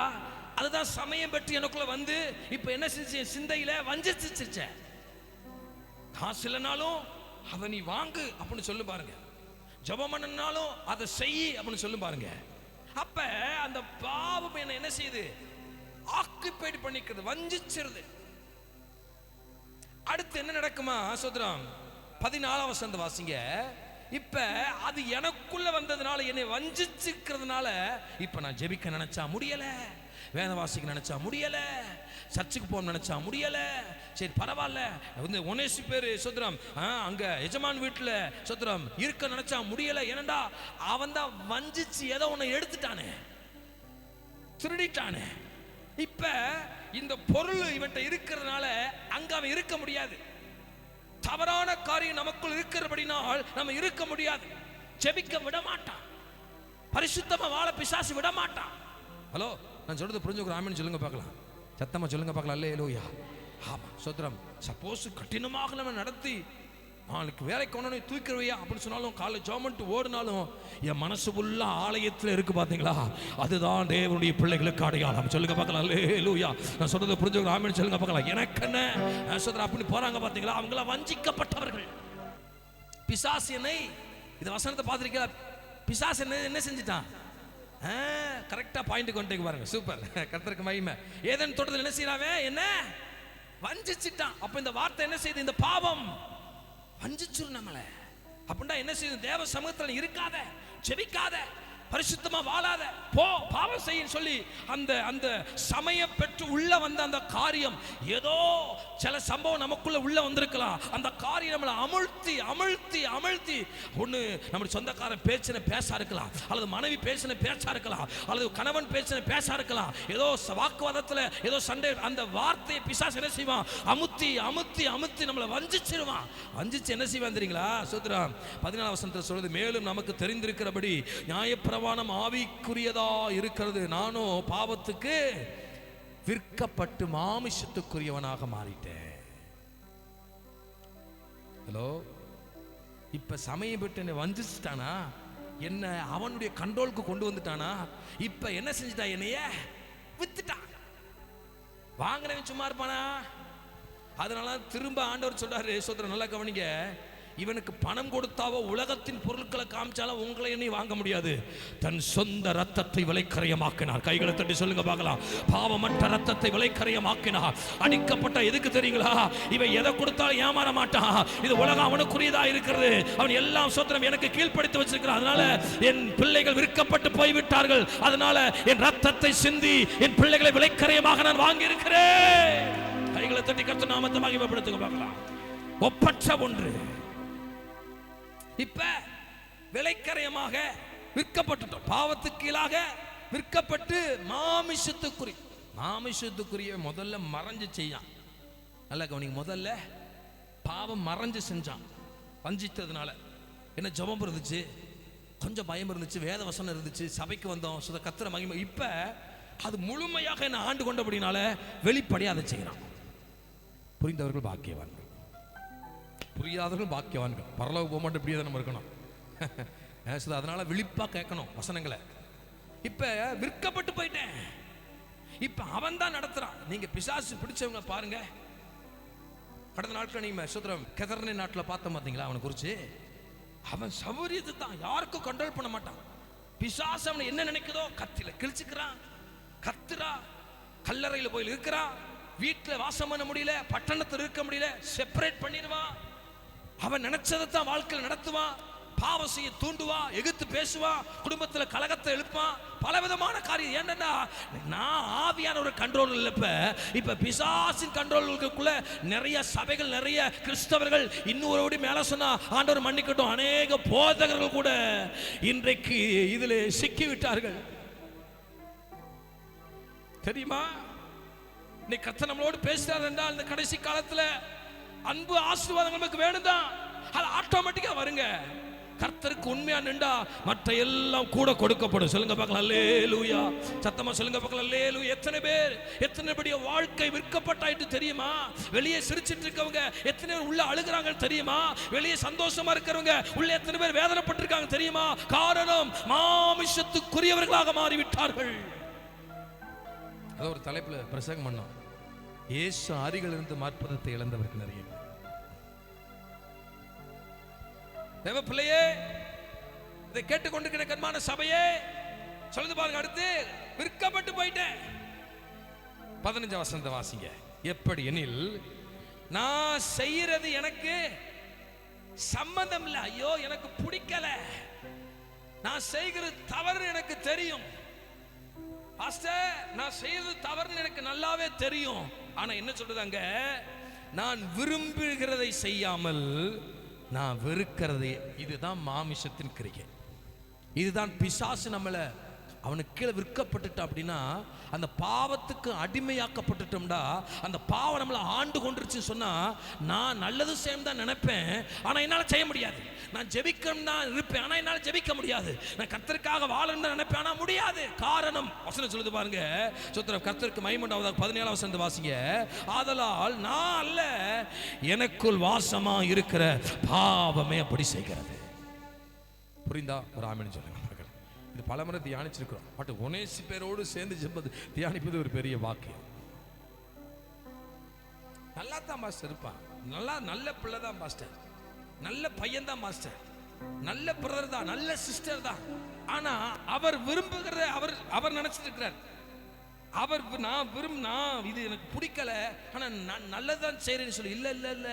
அதுதான் சமயம் பெற்று எனக்குள்ள வந்து இப்ப என்ன செஞ்ச? சிந்தையில வஞ்சிச்சிருச்ச. காசு இல்லைனாலும் அதை நீ வாங்கு அப்படின்னு சொல்லு பாருங்க, ஜெபம் பண்ணனாலும் அதை செய் அப்படின்னு சொல்லு பாருங்க. அப்ப அந்த பாவம் என்ன செய்யுது? ஆக்குபைட் பண்ணிக்கிறது, வஞ்சிச்சிருது. அடுத்து என்ன நடக்குமா? சோதரம் 14 வசனம் வாசிங்க. இப்ப அது எனக்குள்ள வந்ததுனால, என்னை வஞ்சிச்சிருக்கிறதுனால இப்ப நான் ஜெபிக்க நினைச்சா முடியல, வேத வாசிக்க நினைச்சா முடியல, சர்ச்சுக்கு போக நினைச்சா முடியல. சரி பரவாயில்ல, ஒனேசி பேரு சோத்ரம் அங்க எஜமான் வீட்டுல சோத்ரம் இருக்க நினைச்சா முடியல. ஏனண்டா அவன் தான் வஞ்சிச்சு ஏதோ ஒண்ணு எடுத்துட்டானே, திருடிட்டானே. இப்ப இந்த பொருள் இவன்ட்ட இருக்கிறதுனால அங்க அவன் இருக்க முடியாது. தவறான காரியம் நமக்குள் இருக்கிறபடினால் நம்ம இருக்க முடியாது. ஜெபிக்க விட மாட்டான், பரிசுத்தமா வாழ பிசாசு விட மாட்டான். ஹலோ, நான் சொல்றது புரிஞ்சுக்கிறேன்? ஆமென் சொல்லுங்க பார்க்கலாம், சத்தமா சொல்லுங்க பார்க்கலாம். அல்லேலூயா. ஆமா, சோத்திரம். சப்போஸ் கடினமாக நம்ம நடத்தி நாளைக்கு வேலைக்கு கொண்டு தூக்கிடுவையா அப்படின்னு சொன்னாலும், காலேஜ் ஜாமெண்ட் ஓடினாலும் என் மனசு ஃபுல்லா ஆலயத்தில் இருக்கு பாத்தீங்களா, அதுதான் தேவனுடைய பிள்ளைகளுக்கு அடையாளம். சொல்லுங்க பார்க்கலாம். அல்லேலூயா. நான் சொல்றது புரிஞ்சுக்கிறேன்? ஆமென் சொல்லுங்க பார்க்கலாம். எனக்கு என்ன சோத்திரம் அப்படி போறாங்க பாத்தீங்களா, அவங்கள வஞ்சிக்கப்பட்டவர்கள். பிசாசு என்னை, இந்த வசனத்தை பார்த்திருக்கீங்களா? பிசாசு என்ன செஞ்சிட்டான்? கரெக்டா பாயிண்ட் கொண்டு பாருங்க. சூப்பர், கர்த்தருக்கு மகிமை. ஏதேன் தோட்டத்தில் என்ன செய்யறாவே, என்ன வஞ்சிச்சிட்டான். அப்ப இந்த வார்த்தை என்ன செய்யுது? இந்த பாவம் வஞ்சிச்சிரும் நம்மளை. அப்படின்னா என்ன செய்யுது? தேவ சமூகத்தில் இருக்காத, ஜெபிக்காத, பரிசுத்தமா வாழாத, போ பாவம் செய்யும் சொல்லி அந்த அந்த சமயம் பெற்று உள்ள வந்த அந்த காரியம், ஏதோ சில சம்பவம் நமக்குள்ள உள்ள வந்திருக்கலாம். அந்த காரியம் நம்மளை அமிழ்த்தி அமிழ்த்தி அமிழ்த்தி, ஒன்று நம்முடைய சொந்தக்காரன் பேச்சின பேசா இருக்கலாம், அல்லது மனைவி பேச்சின பேச்சா இருக்கலாம், அல்லது கணவன் பேச்சின பேசா இருக்கலாம். ஏதோ வாக்குவாதத்தில் ஏதோ சண்டை, அந்த வார்த்தையை பிசாசு என்ன செய்வான்? அமுத்தி அமுத்தி அமுத்தி நம்மளை வஞ்சிச்சிருவான். வஞ்சிச்சு என்ன செய்வான் தெரியுங்களா? சூத்திரம் 14 வசனத்தில் சொல்றது, மேலும் நமக்கு தெரிந்திருக்கிறபடி நியாயப்பிரமாணம் ஆவிக்குரியதா இருக்கிறது, நானோ பாவத்துக்கு விற்கப்பட்டு மாமிசத்துக்குரியவனாக மாறிட்டேன். ஹலோ, இப்ப சமயம் பெற்று என்ன வஞ்சிச்சிட்டானா, என்ன அவனுடைய கண்ட்ரோலுக்கு கொண்டு வந்துட்டானா, இப்ப என்ன செஞ்சுட்டா? என்னைய வித்துட்டான். வாங்கினவன் சும்மா இருப்பானா? அதனால திரும்ப ஆண்டவர் சொல்றாரு, சோதரன் நல்லா கவனிங்க, இவனுக்கு பணம் கொடுத்தாவோ உலகத்தின் பொருட்களை காமிச்சாலும் உங்களை எண்ணி வாங்க முடியாது. தன் சொந்த ரத்தத்தை விலைக்கரையமாக்கினார். கைகளை தட்டி சொல்லுங்க பார்க்கலாம். பாவமற்ற ரத்தத்தை விலைக்கரையமாக்கினார். அடிக்கப்பட்ட எதுக்கு தெரியுங்களா? இவன் எதை கொடுத்தாலும் ஏமாற மாட்டான். இது உலகம் அவனுக்குரியதா இருக்கிறது. அவன் எல்லாம் சொந்தம் எனக்கு கீழ்ப்படுத்தி வச்சிருக்கிறான். அதனால என் பிள்ளைகள் விற்கப்பட்டு போய்விட்டார்கள். அதனால என் ரத்தத்தை சிந்தி என் பிள்ளைகளை விலைக்கரையமாக நான் வாங்கி இருக்கிறேன். கைகளை தட்டி கர்த்தர் நாமத்தை மகிமைப்படுத்துங்க பார்க்கலாம். ஒப்பற்ற ஒன்று. இப்ப விலைக்கரையமாக விற்கப்பட்டுட்டோம். பாவத்துக்கு கீழாக விற்கப்பட்டு மாமிசத்துக்குரிய முதல்ல மறைஞ்சு செய்யான். நல்ல கவனிங்க, முதல்ல பாவம் மறைஞ்சு செஞ்சான். வஞ்சித்ததுனால என்ன ஜெபம் இருந்துச்சு, கொஞ்சம் பயம் இருந்துச்சு, வேத வசனம் இருந்துச்சு, சபைக்கு வந்தோம், கர்த்தர் மகிமை. இப்ப அது முழுமையாக என்ன ஆண்டு கொண்டபடினால வெளிப்படையாக அதை செய்யறான். புரிந்தவர்கள் பாக்கியவான்கள், புரியாதவர்கள் பாக்கியவான்கள். பரலோக போக மாட்டோம், இப்படியே நம்ம இருக்கணும். அதனால விழிப்பா கேட்கணும் வசனங்களை. இப்ப விற்கப்பட்டு போயிட்டேன். இப்ப அவன் தான் நடத்துறான். நீங்க பிசாசு பிடிச்சவங்க பாருங்க. கடந்த நாட்கள் நீங்க சுத்திரம் கெதர்னே நாட்டில் பார்த்தோம் பார்த்தீங்களா? அவனை குறிச்சு அவன் சௌரியத்தை தான் யாருக்கும் கண்ட்ரோல் பண்ண மாட்டான். பிசாசு அவனை என்ன நினைக்குதோ கத்தில கிழிச்சுக்கிறான், கத்துறா, கல்லறையில் போய் இருக்கிறான், வீட்டில் வாசம் பண்ண முடியல, பட்டணத்தில் இருக்க முடியல, செப்பரேட் பண்ணிடுவான். அவன் நினைச்சதை தான் வாழ்க்கையில் நடத்துவான். பாவம் செய்ய தூண்டுவான், எதிர்த்து பேசுவான், குடும்பத்தில் கலகத்தை எழுப்பான், பலவிதமான காரியம். ஏன்னா நான் ஆவியான ஒரு கண்ட்ரோல் இல்லை. இப்ப பிசாசின் கண்ட்ரோலுக்குள்ள நிறைய சபைகள், நிறைய கிறிஸ்தவர்கள், இன்னொரு மேல சொன்னா ஆண்டவர் மன்னிக்கட்டும், அநேக போதகர்கள் கூட இன்றைக்கு இதில் சிக்கி விட்டார்கள். தெரியுமா? இன்னைக்கு கர்த்தர் நம்மளோடு பேசுறார் என்றால் இந்த கடைசி காலத்துல அன்பு ஆசீர்வாதங்கள் நமக்கு வேணும் தான். அது ஆட்டோமேட்டிக்கா வருங்க. கர்த்தருக்கு உண்மையா நின்றா மற்ற எல்லாம் கூட கொடுக்கப்படும். சொல்லுங்க பார்க்கலாம். அல்லேலூயா. சத்தமா சொல்லுங்க பார்க்கலாம். அல்லேலூயா. எத்தனை பேர் எத்தனை பெரிய வாழ்க்கை விற்கப்பட்டாயிட்டு தெரியுமா? வெளியே சிரிச்சிட்டு இருக்கவங்க எத்தனை பேர் உள்ள அழுகுறாங்க தெரியுமா? வெளியே சந்தோஷமா இருக்கிறவங்க உள்ள எத்தனை பேர் வேதனைப்பட்டிருக்காங்க தெரியுமா? காரணம் மாமிசத்துக்குரியவர்களாக மாறிவிட்டார்கள். ஒரு தலைப்புல பிரசங்கம் பண்ணோம். இயேசு ஆதிகள் இருந்து மார்ப்பதத்தை இழந்தவர்கள் நிறைய பேர். தேவ பிள்ளையே, இதை கேட்டுக்கொண்டிருக்கிற கண்மான சபையே, சொல்லுது பாருங்க. அடுத்து விற்கப்பட்டு போயிட்டேன். 15 வசனத்தை வாசிங்க. எப்படி எனில், நான் செய்யறது எனக்கு சம்பந்தம் இல்லை. ஐயோ எனக்கு பிடிக்கல, நான் செய்கிறது தவறு எனக்கு தெரியும். நான் செய்யறது தவறுன்னு எனக்கு நல்லாவே தெரியும். ஆனா என்ன சொல்றதாங்க, நான் விரும்புகிறதை செய்யாமல் நான் வெறுக்கிறதே. இதுதான் மாமிசத்தின் கிரியை. இதுதான் பிசாசு நம்மளை அவனுக்கு கீழே விற்கப்பட்டுட்டான் அப்படின்னா, அந்த பாவத்துக்கு அடிமையாக்கப்பட்டுட்டோம்டா, அந்த பாவம் நம்மளை ஆண்டு கொண்டுருச்சுன்னு சொன்னா, நான் நல்லது செய்யணும் தான் நினைப்பேன், ஆனால் என்னால் செய்ய முடியாது. நான் ஜெபிக்கணும் தான் இருப்பேன், ஆனால் என்னால் ஜெபிக்க முடியாது. நான் கர்த்தருக்காக வாழணும் தான் நினைப்பேன், ஆனால் முடியாது. காரணம் வசனம் சொல்லுது பாருங்க, சோத்திரம், கர்த்தருக்கு மகிமை உண்டாவதாக 17ஆம் வசனத்தை வாசிங்க. ஆதலால் நான் அல்ல, எனக்குள் வாசமா இருக்கிற பாவமே அப்படி செய்கிறது. புரிந்தா? ஒரு ஆமென் சொல்லுங்க. இது பலமுறை தியானிச்சிருக்கிறோம். பட் ஒனேசிப்பேரோடு சேர்ந்து தியானிப்பது ஒரு பெரிய வாக்கியம். நல்லா தான் மாஸ்டர் இருப்பான், நல்ல பிள்ளை தான் மாஸ்டர், நல்ல பையன் தான் மாஸ்டர், நல்ல பிரதர் தான், நல்ல சிஸ்டர் தான். ஆனா அவர் விரும்புகிறத அவர் நினைச்சிட்டு இருக்கிறார். அவர் நான் இது எனக்கு பிடிக்கல, ஆனா நான் நல்லதான் செய்யறேன்னு சொல்லி, இல்ல இல்ல இல்ல,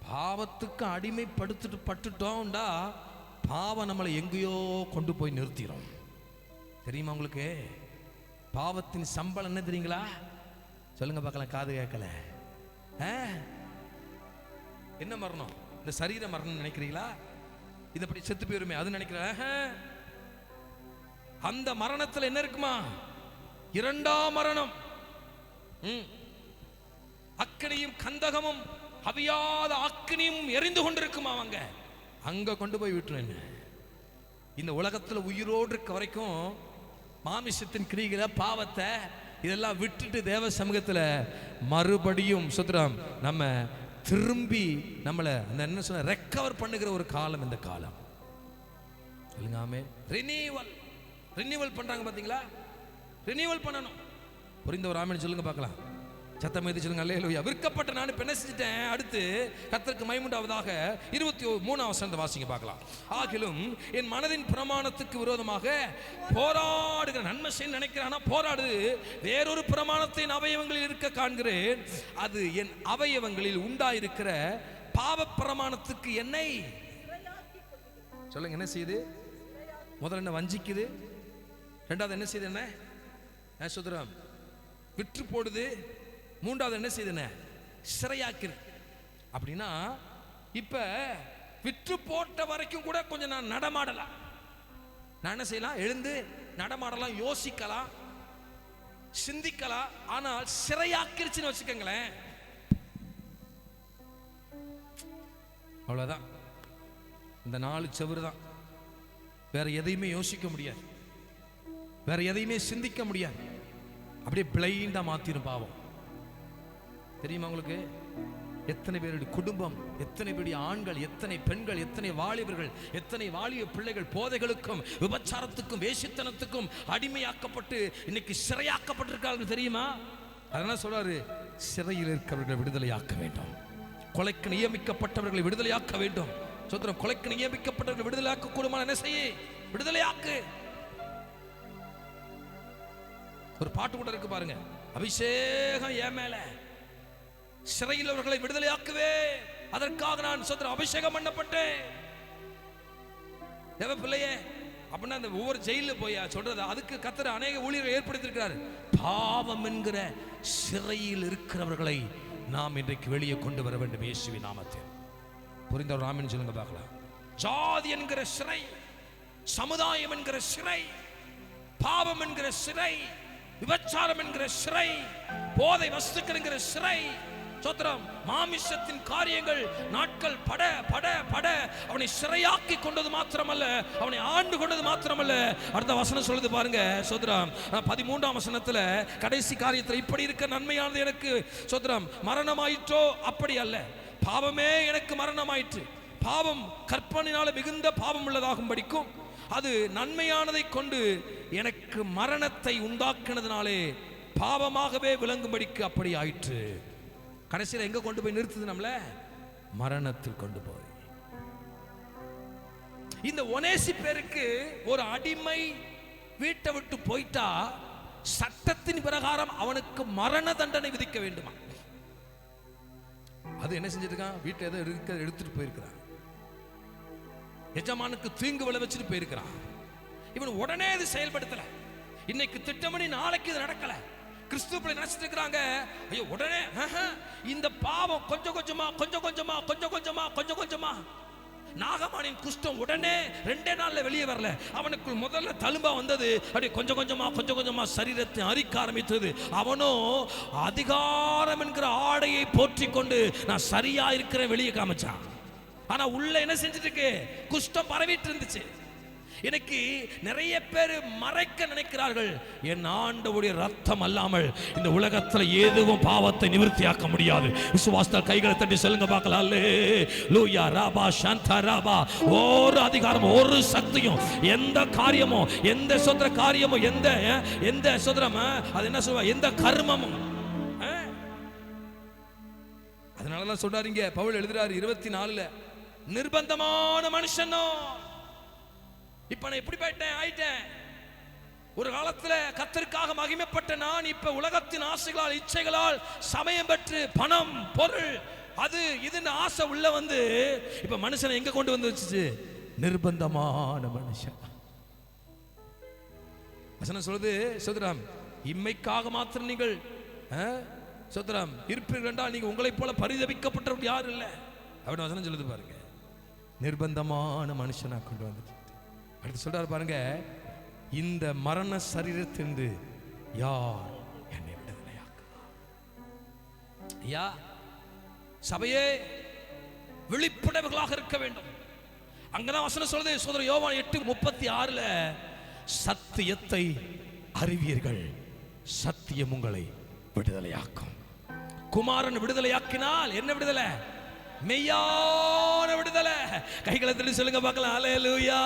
பாவத்துக்கு அடிமைப்படுத்திட்டு பட்டுட்டோம்டா, பாவம் நம்மளை எங்கேயோ கொண்டு போய் நிறுத்திடும். தெரியுமா உங்களுக்கு? பாவத்தின் சம்பளம் என்ன தெரியுங்களா? சொல்லுங்க பார்க்கலாம், காது கேட்கல. என்ன மரணம்? இந்த சரீர மரணம் நினைக்கிறீங்களா? இதப்படி செத்து போயிருமே அது நினைக்கிற? அந்த மரணத்தில் என்ன இருக்குமா? இரண்டாம் மரணம். அக்கினியும் கந்தகமும் அவியாத அக்கினியும் எரிந்து கொண்டிருக்குமா? அவங்க அங்க கொண்டு போய் விட்டுருங்க. இந்த உலகத்துல உயிரோடு இருக்க வரைக்கும் மாமிசத்தின் கிரிகளை, பாவத்தை இதெல்லாம் விட்டுட்டு தேவ சமூகத்துல மறுபடியும் சுத்திரம் நம்ம திரும்பி நம்மளை அந்த என்ன சொன்ன ரெக்கவர் பண்ணுகிற ஒரு காலம் இந்த காலம். சொல்லுங்க ஆமென். ரினிவல் பண்றாங்க பாத்தீங்களா? ரினிவல் பண்ணணும். புரிந்த ஒரு ஆமென் சொல்லுங்க பார்க்கலாம். சத்தம் எது சொல்லுங்க. அல்லேலூயா. விற்கப்பட்ட நான் என்ன செஞ்சிட்டேன்? அடுத்து கர்த்தருக்கு மகிமை உண்டாவதாக 23ஆம் வசனத்தை வாசிங்க பார்க்கலாம். ஆகிலும் என் மனதின் பிரமாணத்துக்கு விரோதமாக போராடுகிற, நன்மை செய்ய நினைக்கிறானா போராடு, வேறொரு பிரமாணத்தை என் அவயவங்களில் இருக்க காண்கிறேன். அது என் அவயவங்களில் உண்டாயிருக்கிற பாவ பிரமாணத்துக்கு என்னை சொல்லுங்க என்ன செய்யுது? முதல்ல என்ன வஞ்சிக்குது, ரெண்டாவது என்ன செய்யுது? என்ன சுதரம் விற்று போடுது, மூன்றாவது என்ன செய்யுதுன்னு சிறையாக்குது. அப்படின்னா இப்ப விற்று போட்ட வரைக்கும் கூட கொஞ்சம் நான் நடமாடலாம், நான் என்ன செய்யலாம்? எழுந்து நடமாடலாம், யோசிக்கலாம், சிந்திக்கலாம். ஆனால் சிறையாக்கிருச்சுன்னு வச்சுக்கோங்களேன், அவ்வளவுதான். இந்த 4 செவுரு தான், வேற எதையுமே யோசிக்க முடியாது, வேற எதையுமே சிந்திக்க முடியாது. அப்படியே பிளைண்டா மாத்திரும் பாவம். தெரியுமா உங்களுக்கு? எத்தனை பேருடைய குடும்பம், எத்தனை பேருடைய ஆண்கள், எத்தனை பெண்கள், எத்தனை வாலிபர்கள், எத்தனை வாலிப பிள்ளைகள் போதைகளுக்கும் விபச்சாரத்துக்கும் வேசித்தனத்துக்கும் அடிமையாக்கப்பட்டு இன்னைக்கு சிறையாக்கப்பட்டிருக்கார்கள் தெரியுமா? அதனால சொல்றாரு, சிறையில் இருக்கிறவர்களை விடுதலையாக்க வேண்டும், கொலைக்கு நியமிக்கப்பட்டவர்களை விடுதலையாக்க வேண்டும். சோதரம், கொலைக்கு நியமிக்கப்பட்டவர்களை விடுதலையாக்க கூடுமான என்ன செய்ய? விடுதலையாக்கு. ஒரு பாட்டு கூட இருக்கு பாருங்க, அபிஷேகம் என் மேல, சிறையில் அவர்களை விடுதலையாக்குவே, அதற்காக நான் சோதரம் அபிஷேகம் பண்ணப்பட்டேன். தேவ பிள்ளையே, அப்படின்னா அந்த ஒவ்வொரு ஜெயிலில் போய் சொல்றது, அதுக்கு கர்த்தர் அநேக ஊழியர்கள் ஏற்படுத்தியிருக்கிறார். பாவம் என்கிற சிறையில் இருக்கிறவர்களை நாம் இன்றைக்கு வெளியே கொண்டு வர வேண்டும் இயேசுவின் நாமத்தில். புரிந்தவர் ராமன் சொல்லுங்க பார்க்கலாம். ஜாதி என்கிற சிறை, சமுதாயம் என்கிற சிறை, பாவம் என்கிற சிறை, விபச்சாரம் என்கிற சிறை, போதை வஸ்துக்கள் என்கிற சிறை, சோத்திரம் மாமிசத்தின் காரியங்கள் நாட்கள் பட பட பட அவனை சிறையாக்கி கொண்டது மாத்திரமல்ல, அவனை ஆண்டு கொண்டது மாத்திரமல்ல. அடுத்த வசனம் சொல்லுது பாருங்க, சோத்திரம் 13ஆம் வசனத்துல கடைசி காரியத்தில் இப்படி இருக்க நன்மையானது எனக்கு சோத்திரம் மரணமாயிற்றோ, அப்படி அல்ல, பாவமே எனக்கு மரணமாயிற்று. பாவம் கற்பனையினால மிகுந்த பாவம் உள்ளதாகும் படிக்கும், அது நன்மையானதை கொண்டு எனக்கு மரணத்தை உண்டாக்கினதுனாலே பாவமாகவே விளங்கும்படிக்கு அப்படி ஆயிற்று. கடைசியில் எங்க கொண்டு போய் நிறுத்துது? நம்மள மரணத்தில் கொண்டு போய். இந்த ஒனேசிப்பேருக்கு ஒரு அடிமை வீட்டை விட்டு போயிட்டா சட்டத்தின் பிரகாரம் அவனுக்கு மரண தண்டனை விதிக்க வேண்டுமா? அது என்ன செஞ்சிருக்கான்? வீட்டை ஏதோ எடுத்துட்டு போயிருக்கிறான், எஜமானுக்கு தீங்கு விளைவிச்சுட்டு போயிருக்கிறான். இவன் உடனே இது செயல்படுத்தல, இன்னைக்கு திட்டமணி நாளைக்கு இது நடக்கல. கிறிஸ்துவை நினைச்சிட்டு இருக்கிறாங்க, ஐயோ உடனே இந்த பாவம் கொஞ்சம் கொஞ்சமா கொஞ்சம் கொஞ்சமா கொஞ்சம் கொஞ்சமா கொஞ்சம் கொஞ்சமா நாகமானின் குஷ்டம் உடனே 2 நாள்ல வெளியே வரல. அவனுக்குள் முதல்ல தழும்பா வந்தது. அப்படியே கொஞ்சம் கொஞ்சமா சரீரத்தை அரிக்க ஆரம்பித்தது. அவனோ அதிகாரம் என்கிற ஆடையை போற்றி கொண்டு நான் சரியா இருக்கிறேன் வெளியே காமிச்சான். ஆனா உள்ள என்ன செஞ்சுட்டு இருக்கு? குஷ்டம் பரவிட்டு இருந்துச்சு. இன்னைக்கு நிறைய பேர் மறைக்க நினைக்கிறார்கள். என் ஆண்டவருடைய ரத்தம் அல்லாமல் இந்த உலகத்துல எதுவும் பாவத்தை நிவர்த்தியாக்க முடியாது. விசுவாசத்தால் கைகளை தட்டி சொல்லுங்க பார்க்கலாம். அல்லேலூயா ராபா சாந்தா ராபா. ஒரு அதிகாரம், ஒரு சக்தியும், எந்த காரியமோ, எந்த சொந்த காரியமோ, எந்த சொந்தம், அது என்ன சொல்வா, எந்த கர்மமும். அதனாலதான் சொல்றாருங்க பவுல் எழுதுறாரு 24ல, நிர்பந்தமான மனுஷனோ. இப்ப நான் எப்படி ஆயிட்டேன்? ஒரு காலத்துல கர்த்தருக்காக மகிமைப்பட்ட நான் இப்ப உலகத்தின் ஆசைகளால், இச்சைகளால், சமயம் பெற்று பணம், பொருள், அது இதுன்னு ஆசை உள்ள வந்து இப்ப மனுஷனை எங்க கொண்டு வந்து வச்சுச்சு? நிர்பந்தமான மனுஷன். வசனம் சொல்லுது, சோதரம் இம்மைக்காக மாத்திரம் நீங்கள் சோதரம் இருப்பீர்கள் என்றால் நீங்க உங்களை போல பரிதபிக்கப்பட்டவர் யாரும் இல்லை அப்படின்னு வசனம் சொல்லுது பாருங்க. நிர்பந்தமான மனுஷனா கொண்டு வந்துச்சு. அடுத்து சொல்றாரு பாருங்க, இந்த மரண சரீரத்திலிருந்து யார் என்னை விடுதலையாக்குவார்? ஐயா, சபையே விழிப்புணர்வுகளாக இருக்க வேண்டும். அங்கதான் வசனம் சொல்லுது, சோதரர் யோவான் 8:36, சத்தியத்தை அறிவீர்கள், சத்தியம் உங்களை விடுதலையாக்கும். குமாரன் விடுதலையாக்கினால் என்ன விடுதலை? மெய்யான விடுதலை. கைகளை தட்டி சொல்லுங்க பார்க்கலாம். அல்லேலூயா.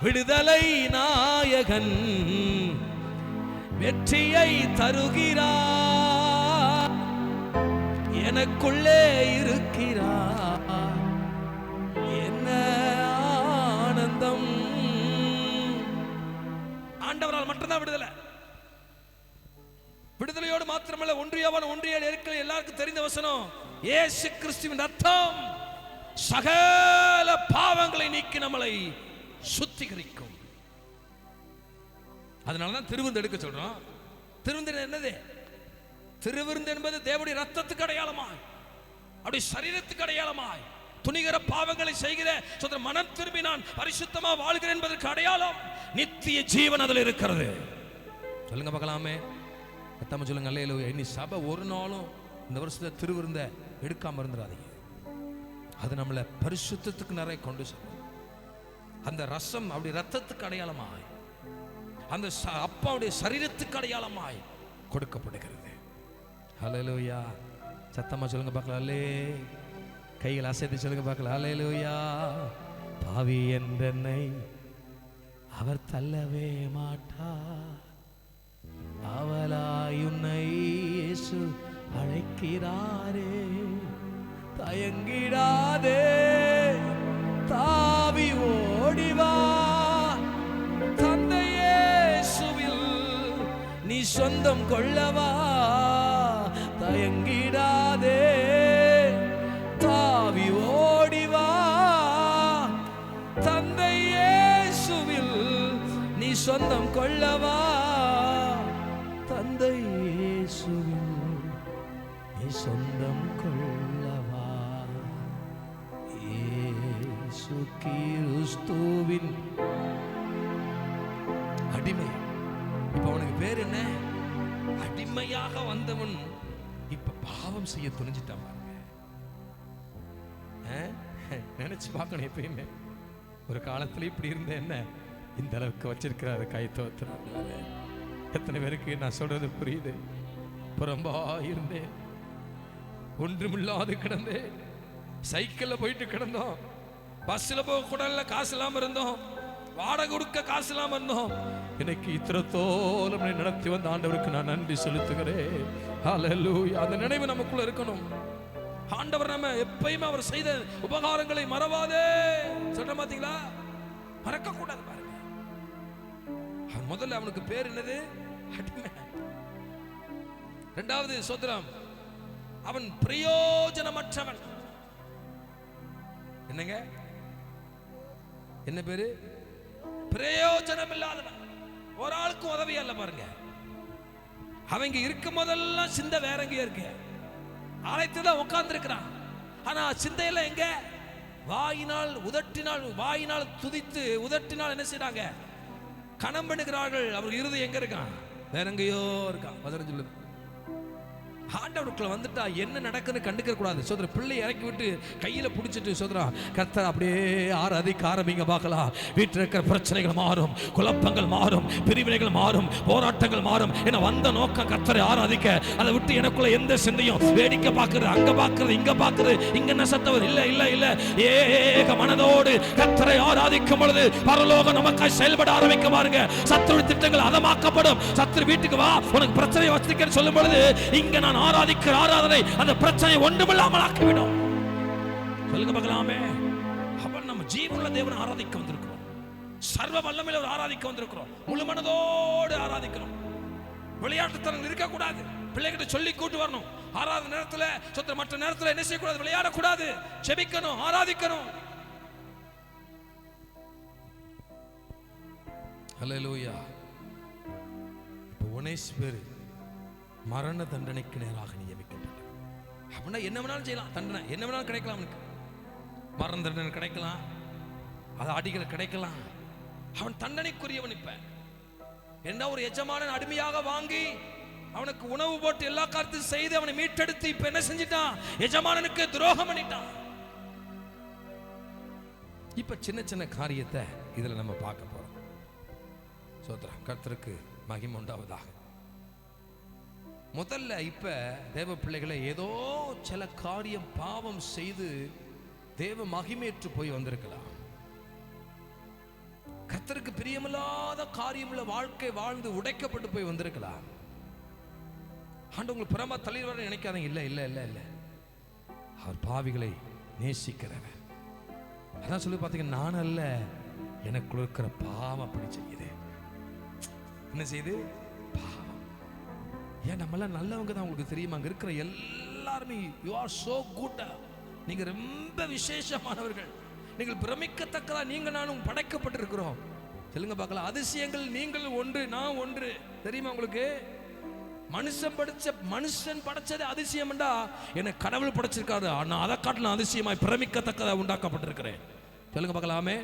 விடுதலை நாயகன் வெற்றியை தருகிறார், எனக்குள்ளே இருக்கிறார், என்ன ஆனந்தம். ஆண்டவரால் மட்டும்தான் விடுதலை. விடுதலையோடு மாத்திரமல்ல, 1 யோவான் 1:7 எல்லாருக்கும் தெரிந்த வசனம், இயேசு கிறிஸ்துவின் ரத்தம் சகல பாவங்களை நீக்கி நம்மளை சுத்திகரிக்கும். அதனாலதான் திருவிருந்து எடுக்க சொல்றோம். திருவிருந்து என்னது? திருவிருந்து என்பது தேவனுடைய ரத்தத்துக்கு அடையாளமாய், அப்படி சரீரத்துக்கு அடையாளமாய், துணிகர பாவங்களை செய்கிற சொல்ற மனம் திரும்பி நான் பரிசுத்தமா வாழ்கிறேன் என்பதற்கு அடையாளம். நித்திய ஜீவன் அதில் இருக்கிறது. சொல்லுங்க பார்க்கலாமே. பத்தாம சொல்லுங்க. அல்லேலூயா. இனி சபை ஒரு நாளும் இந்த வருஷத்தை திருவிருந்த எடுக்காம இருந்துடாதீங்க. அது நம்மளை பரிசுத்தத்துக்கு நிறைய கொண்டு செல்லும். அந்த ரசம் அப்படி ரத்தத்துக்கு அடையாளமாய், அந்த அப்பாவுடைய சரீரத்துக்கு அடையாளமாய் கொடுக்கப்படுகிறது. அல்லேலூயா. சத்தமா சொல்லுங்க பார்க்கலாம். அல்லே கைகள் அசைத்து சொல்லுங்க பார்க்கலாம். அல்லேலூயா. பாவி என்றென்னை அவர் தள்ளவே மாட்டார், அவளாயுன்னை இயேசு அழைக்கிறாரே, தயங்கிடாதே, தாவி ஓடிவா, தந்தை இயேசுவில் நீ சொந்தம் கொள்ளவா, தயங்கிடாதே, தாவி ஓடிவா, தந்தை இயேசுவில் நீ சொந்தம் கொள்ளவா, தந்தை இயேசுவில் நீ சொந்தம் கொள்ளவா. இயேசு கிறிஸ்துவின் அடிமை. இப்ப அவனுக்கு பேர் என்ன? அடிமையாக வந்தவன் இப்ப பாவம் செய்ய துணிஞ்சிட்டான் பாருங்க. நினைச்சு பார்க்கணும். எப்பயுமே ஒரு காலத்துல இப்படி இருந்த என்ன இந்த அளவுக்கு வச்சிருக்கிறாரு. கை தோத்துறாரு. எத்தனை பேருக்கு நான் சொல்றது புரியுது? புறம்பா இருந்தேன், ஒன்றுமில்லாது கிடந்தேன், சைக்கிள்ல போயிட்டு கிடந்தோம், பஸ்ல போக கூட காசு இல்லாம இருந்தோம், வாடகை கொடுக்க காசு இல்லாம இருந்தோம். இன்னைக்கு இத்திரத்தோலம் நடத்தி வந்த ஆண்டவருக்கு நான் நன்றி செலுத்துகிறேன். ஹல்லேலூயா. அந்த நினைவு நமக்குள்ள இருக்கணும். ஆண்டவர் நம்ம எப்பயுமே அவர் செய்த உபகாரங்களை மறவாதே சொல்ற பாத்தீங்களா? மறக்க கூடாது பாருங்க. முதல்ல அவனுக்கு பேர் என்னது? அடிமை. இரண்டாவது சோதரம், அவன் பிரயோஜனமற்றவன். என்னங்க என்ன பேரு? பிரயோஜனம் இல்லாதவன். ஒரு ஆளுக்கும் உதவி அல்ல பாருங்க. அவங்க இருக்கும் போதெல்லாம் சிந்தை வேற எங்கேயோ இருக்கு. ஆலயத்துல உட்கார்ந்து இருக்கிறான், ஆனா சிந்தையில எங்க? வாயினால் வாயினால் துதித்து உதட்டினால் என்ன செய்றாங்க? கனம் பண்ணுகிறார்கள். அவர் இருதயம் எங்க இருக்கான்? வேற எங்கேயோ இருக்கான். வசனம் சொல்லுது, ஆண்டவருக்குள்ள வந்துட்டா என்ன நடக்குன்னு கண்டுக்க கூடாது. சோதர பிள்ளை இறக்கி விட்டு கையில பிடிச்சிட்டு சோதரா கர்த்தர் அப்படியே ஆராதிக்க ஆரம்பிங்க பார்க்கலாம். வீட்டில் இருக்கிற பிரச்சனைகள் மாறும், குழப்பங்கள் மாறும், பிரிவினைகள் மாறும், போராட்டங்கள் மாறும். என வந்த நோக்கம் கர்த்தரை ஆராதிக்க. அதை விட்டு எனக்குள்ள எந்த சிந்தையும் வேடிக்கை பார்க்கறது, அங்க பார்க்கறது, இங்க பார்க்கறது, இங்க என்ன சத்தவர் இல்ல இல்ல இல்ல. ஏக மனதோடு கர்த்தரை ஆராதிக்கும் பொழுது பரலோகம் நமக்காய் செயல்பட ஆரம்பிக்க பாருங்க. சத்துரு திட்டங்கள் அதமாக்கப்படும். சத்துரு வீட்டுக்கு வா, உனக்கு பிரச்சனை வச்சிருக்கேன்னு சொல்லும் பொழுது இங்க நான் ஆராதிக்கிற ஆராதனை அந்த பிரச்சனை ஒன்றுமில்லாமல் ஆக்கிவிடும். சொல்லுங்க பார்க்கலாமே. அவன் நம்ம ஜீவனுள்ள தேவனை ஆராதிக்க வந்திருக்கிறோம். சர்வ வல்லமையில ஆராதிக்க வந்திருக்கிறோம். முழு மனதோடு ஆராதிக்கணும். விளையாட்டுத்தனங்கள் இருக்கக்கூடாது. பிள்ளைகிட்ட சொல்லி கூட்டு வரணும். ஆராதனை நேரத்தில் மற்ற நேரத்தில் என்ன செய்யக்கூடாது? விளையாடக்கூடாது. ஜெபிக்கணும், ஆராதிக்கணும். ஹல்லேலூயா. இப்போ ஒனேஸ்பர் மரண தண்டனைக்கு நேராக நியமிக்கப்பட்டார். அப்படின்னா என்ன வேணாலும் செய்யலாம். தண்டனை என்ன வேணாலும் கிடைக்கலாம். அவனுக்கு மரண தண்டனை கிடைக்கலாம், அது அடிகள் கிடைக்கலாம். அவன் தண்டனைக்குரியவன். இப்ப என்ன ஒரு எஜமானன் அடிமையாக வாங்கி அவனுக்கு உணவு போட்டு எல்லா காரியத்தையும் செய்து அவனை மீட்டெடுத்து இப்ப என்ன செஞ்சிட்டான்? எஜமானனுக்கு துரோகம் பண்ணிட்டான். இப்ப சின்ன சின்ன காரியத்தை இதுல நம்ம பார்க்க போறோம். சோத்ரா கர்த்தருக்கு மகிமை உண்டாவதாக. முதல்ல இப்ப தேவ பிள்ளைகளை ஏதோ சில காரியம் பாவம் செய்து தேவ மகிமையற்று போய் வந்திருக்கலாம். கர்த்தருக்கு பிரியமில்லாத காரியமுள்ள வாழ்க்கை வாழ்ந்து உடைக்கப்பட்டு போய் வந்திருக்கலாம். ஆண்டு உங்களுக்கு புறமா தள்ளிடுவார் நினைக்காதீங்க. இல்ல இல்ல இல்ல இல்ல, அவர் பாவிகளை நேசிக்கிறவர். அதான் சொல்லி பார்த்தீங்கன்னா, நான் அல்ல, எனக்குள்ள இருக்கிற பாவம் அப்படி செய்யுது. என்ன செய்யுது? பாவம். ஏன் நம்மளாம் நல்லவங்க தான். உங்களுக்கு தெரியுமா? அங்க இருக்கிற எல்லாருமே யூ ஆர் சோ குட். நீங்க ரொம்ப விசேஷமானவர்கள். நீங்கள் பிரமிக்கத்தக்கதா நீங்க நானும் படைக்கப்பட்டிருக்கிறோம். சொல்லுங்க பார்க்கலாம். அதிசயங்கள் நீங்கள் ஒன்று, நான் ஒன்று. தெரியுமா உங்களுக்கு? மனுஷன் படைச்சது அதிசயம்டா, என்ன கடவுள் படைச்சிருக்காரு. நான் அதை காட்டிலும் அதிசயமாய் பிரமிக்கத்தக்கதா உண்டாக்கப்பட்டிருக்கிறேன். சொல்லுங்க பார்க்கலாமே.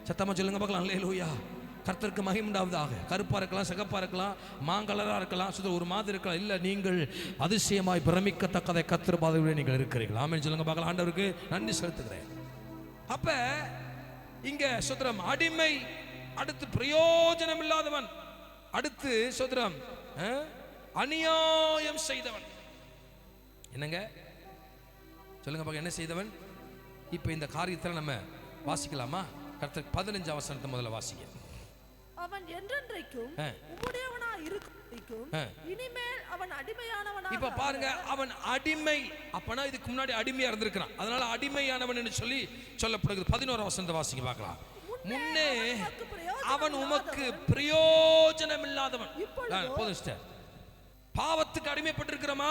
சத்தமா சொல்லுங்க பார்க்கலாம். அல்லேலூயா. கர்த்தருக்கு மகிமை உண்டாவதாக. கருப்பா இருக்கலாம், சிகப்பா இருக்கலாம், மாங்கலரா இருக்கலாம், ஒரு மாதிரி இருக்கலாம். இல்ல, நீங்கள் அதிசயமாய் பிரமிக்கத்தக்கதை கர்த்தர் பாதையிலே நீங்கள் இருக்கிறீர்கள். ஆமென் சொல்லுங்க பார்க்கலாம். ஆண்டவருக்கு நன்றி செலுத்துகிறேன். அப்ப இங்க சோதரம் அடிமை, அடுத்து பிரயோஜனம் இல்லாதவன், அடுத்து சோதரம் அநியாயம் செய்தவன். என்னங்க சொல்லுங்க பார்க்க, என்ன செய்தவன்? இப்ப இந்த காரியத்தில் நம்ம வாசிக்கலாமா? கர்த்தர் 15 வசனத்தை முதல்ல வாசிக்க. அவன் என்றென்றைக்கும் உம்முடையவனாய் இருக்கும், இனிமேல் அவன் அடிமையானவனாக. இப்ப பாருங்க, அவன் அடிமை. அப்பனா இதுக்கு முன்னாடி அடிமையா இருந்திருக்கிறான். அதனால அடிமையானவன் என்று சொல்லி சொல்லப்படுகிறது. 11 வசனத்தை வாசிக்க பார்க்கலாம். முன்னே அவன் உமக்கு பிரயோஜனம் இல்லாதவன். போதும், பாவத்துக்கு அடிமைப்பட்டிருக்கிறோமா?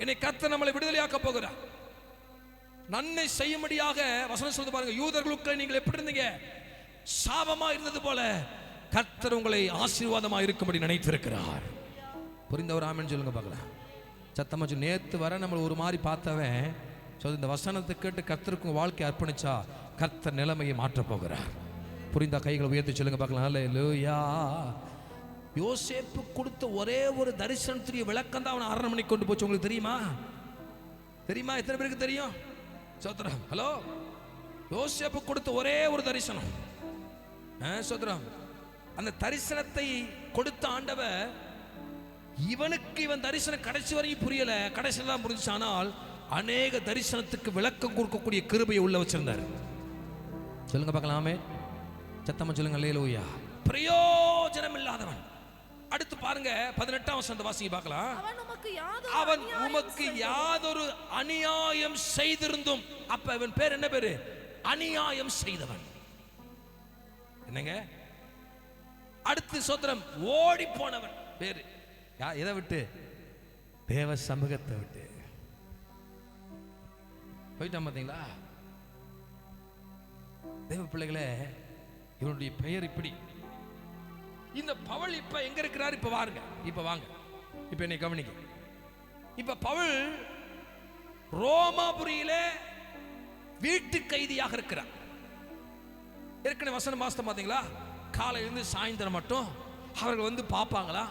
என்னை கர்த்தர் நம்மளை விடுதலையாக்க போகிறார். நன்மை செய்யும்படியாக வசனம் சொல்லுது பாருங்க. யூதர்களுக்கு நீங்கள் எப்படி இருந்தீங்க? சாபமா இருந்தது போல கர்த்தர் உங்களை ஆசீர்வாதமா இருக்கும்படி நினைத்திருக்கிறார். புரிந்தவர் ஆமென் சொல்லுங்க பார்க்கலாம். சத்தமா சொல்லு. நேத்து வர நம்ம ஒரு மாதிரி பார்த்தவன் இந்த வசனத்தை கேட்டு கர்த்தருக்கு வாழ்க்கை அர்ப்பணிச்சா கர்த்தர் நிலைமையை மாற்றப் போகிறார். புரிந்தா கைகளை உயர்த்தி சொல்லுங்க பார்க்கலாம். அல்லேலூயா. யோசேப்பு கொடுத்த ஒரே ஒரு தரிசனத்துடைய விளக்கம் தான் அவனை 6 மணிக்கு கொண்டு போச்சு. உங்களுக்கு தெரியுமா? தெரியுமா? எத்தனை பேருக்கு தெரியும்? சோத்ரம். ஹலோ. யோசேப்பு கொடுத்த ஒரே ஒரு தரிசனம். சோத்ரம். அந்த தரிசனத்தை கொடுத்த ஆண்டவர் இவனுக்கு இவன் தரிசனம் கடைசி வரையும் புரியல, கடைசியில் தான் புரிஞ்சுச்சு. ஆனால் அநேக தரிசனத்துக்கு விளக்கம் கொடுக்கக்கூடிய கிருபையை உள்ள வச்சிருந்தார். சொல்லுங்க பார்க்கலாமே. சத்தமா சொல்லுங்க. அல்லேலூயா. பிரயோஜனம் இல்லாதவன். அடுத்து பாருங்க 18 வசனத்தை வாசிக்க பார்க்கலாம். அவன் உமக்கு யாதொரு அநியாயம் செய்திருந்தும். அப்ப அவன் பேர் என்ன பேரு? அநியாயம் செய்தவன். என்னங்க? அடுத்து சோத்திரம் ஓடி போனவன் பேரு. எதை விட்டு? தேவ சமூகத்தை விட்டு போயிட்டான். பாத்தீங்களா தேவ பிள்ளைகளே? இவனுடைய பெயர் இப்படி. இந்த பவுல் இப்ப எங்க இருக்கிறார்? இப்ப வாருங்க, இப்ப வாங்க, இப்ப என்னை கவனிக்க. இப்ப பவுல் ரோமாபுரியிலே வீட்டு கைதியாக இருக்கிறார். ஏற்கனவே வசனம் வாசித்தோம் பாத்தீங்களா? காலையிலிருந்து சாயந்தரம் மட்டும் அவர்கள் வந்து பார்ப்பாங்களா,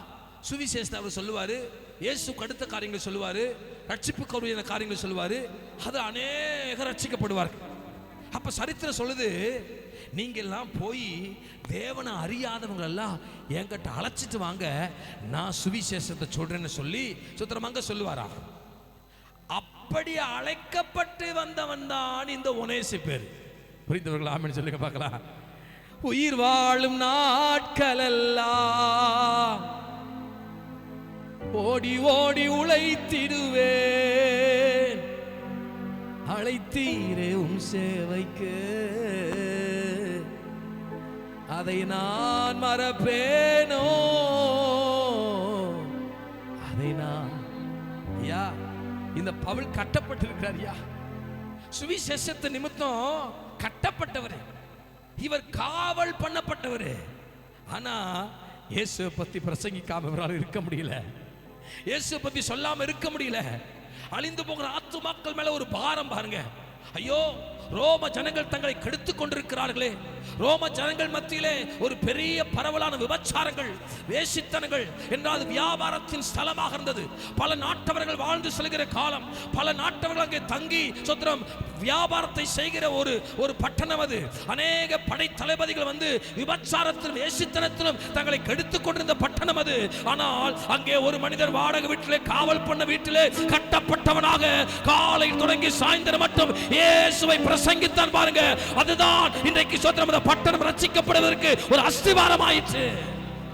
சுவிசேஷத்தை அவர் சொல்லுவாரு, இயேசுக்கு அடுத்த காரியங்களை சொல்லுவாரு, ரட்சிப்புக்குரிய காரியங்களை சொல்லுவாரு. அது அநேகர் ரட்சிக்கப்படுவார்கள். அப்ப சரித்திரம் சொல்லுது, நீங்க எல்லாம் போய் தேவனை அறியாதவங்க எல்லாம் என்கிட்ட அழைச்சிட்டு வாங்க, நான் சுவிசேஷத்தை சொல்றேன்னு சொல்லி சுத்திரமாங்க சொல்லுவாரா. அப்படி அழைக்கப்பட்டு வந்தவன் தான் இந்த ஒனேசிப்பேர். புரிந்தவர்கள் ஆமென் சொல்லுங்க பார்க்கலாம். உயிர் வாழும் நாட்களெல்லாம் ஓடி ஓடி உழைத்திடுவேன், அழைத்தீரே உம் சேவைக்கு, அதை நான் மறப்பேனோ, அதை நான். ஐயா, இந்த பவுல் கட்டப்பட்டிருக்கிறார். ஐயா, சுவிசேஷத்தை நிமித்தம் கட்டப்பட்டவர், இவர் காவல் பண்ணப்பட்டவர். ஆனா இயேசுவை பத்தி பிரசங்கிக்காம இவரால் இருக்க முடியல, இயேசுவை பத்தி சொல்லாம இருக்க முடியல. அழிந்து போகிற ஆத்துமாக்கள் மேல ஒரு பாரம் பாருங்க. ஐயோ, ரோம ஜனங்கள் தங்களை கெடுத்துக் கொண்டிருக்கிறார்களே. ரோம ஜனங்கள் மத்தியிலே ஒரு பெரிய பரவலான விபச்சாரங்கள், வேசித்தனங்கள் என்றால் வியாபாரத்தின் ஸ்தலமாக இருந்தது. பல நாட்டவர்கள் வாழ்ந்து செல்கிற காலம், பல நாட்டவர்கள் அங்கே தங்கி சொத்திரம் வியாபாரத்தை செய்கிற ஒரு பட்டணம் அது. அநேக படை தளபதிகள் வந்து விபச்சாரத்திலும் வேசித்தனத்திலும் தங்களை கெடுத்துக் கொண்டிருந்த பட்டணம் அது. ஆனால் அங்கே ஒரு மனிதர் வாடகை வீட்டிலே, காவல் பண்ண வீட்டிலே கட்டப்பட்டவனாக காலை தொடங்கி சாயந்தரம் மட்டும் இயேசுவை பிரசங்கித்தான் பாருங்க. அதுதான் இன்றைக்கு சொத்திரம் பட்டணம் ரட்சிக்கப்படுவதற்கு ஒரு அஸ்திவாரம் ஆயிற்று.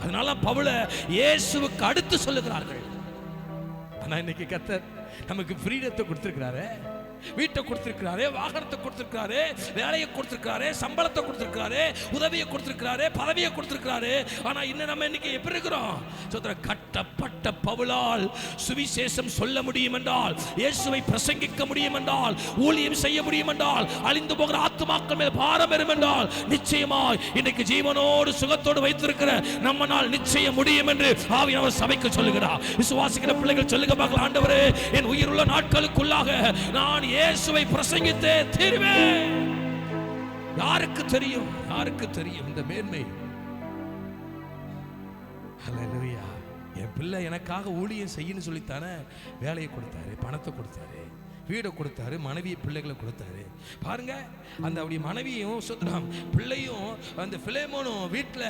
அதனால பவுல இயேசுவுக்கு அடுத்து சொல்லுகிறார்கள். ஆனா இன்னைக்கு கர்த்தர் நமக்கு ஃப்ரீடத்தை கொடுத்திருக்கிறாரு, வீட்டை கொடுத்திருக்கிறாரு, வாகனத்தை கொடுத்திருக்கிறாரு, வேலையை கொடுத்திருக்கிறாரு, சம்பளத்தை கொடுத்திருக்கிறாரு, உதவியை கொடுத்திருக்கிறாரு, பதவியை கொடுத்திருக்கிறாரு. ஆனா இன்னும் நம்ம இன்னைக்கு எப்படி இருக்கிறோம்? கட்டப்பட்ட பவுலால் சுவிசேஷம் சொல்ல முடியும் என்றால், இயேசுவை பிரசங்கிக்க முடியும் என்றால், ஊழியம் செய்ய முடியும் என்றால், அழிந்து போகிற ஆத்துமாக்கள் மேல் பாரம் வரும் என்றால், நிச்சயமாய் இன்னைக்கு ஜீவனோடு சுகத்தோடு வைத்திருக்கிற நம்மால் நிச்சயம் முடியும் என்று ஆவியானவர் சபைக்கு சொல்லுகிறார். விசுவாசிக்கிற பிள்ளைகள் சொல்லுங்க பார்க்கலாம், ஆண்டவரே, என் உயிருள்ள நாட்களுக்குள்ளாக நான் இயேசுவை பிரசங்கித்தே தீருவேன். யாருக்கு தெரியும், யாருக்கு தெரியும் இந்த மேன்மை? ஹல்லேலூயா. என் பிள்ளை எனக்காக ஊழியம் செய்யணும்னு சொல்லித்தானே வேலையை கொடுத்தாரு, பணத்தை கொடுத்தாரு, வீடை கொடுத்தாரு, மனைவி பிள்ளைகளை கொடுத்தாரு. பாருங்க, அந்த அவருடைய மனைவியும் சுத்தம் பிள்ளையும் அந்த பிலேமோனும் வீட்டில்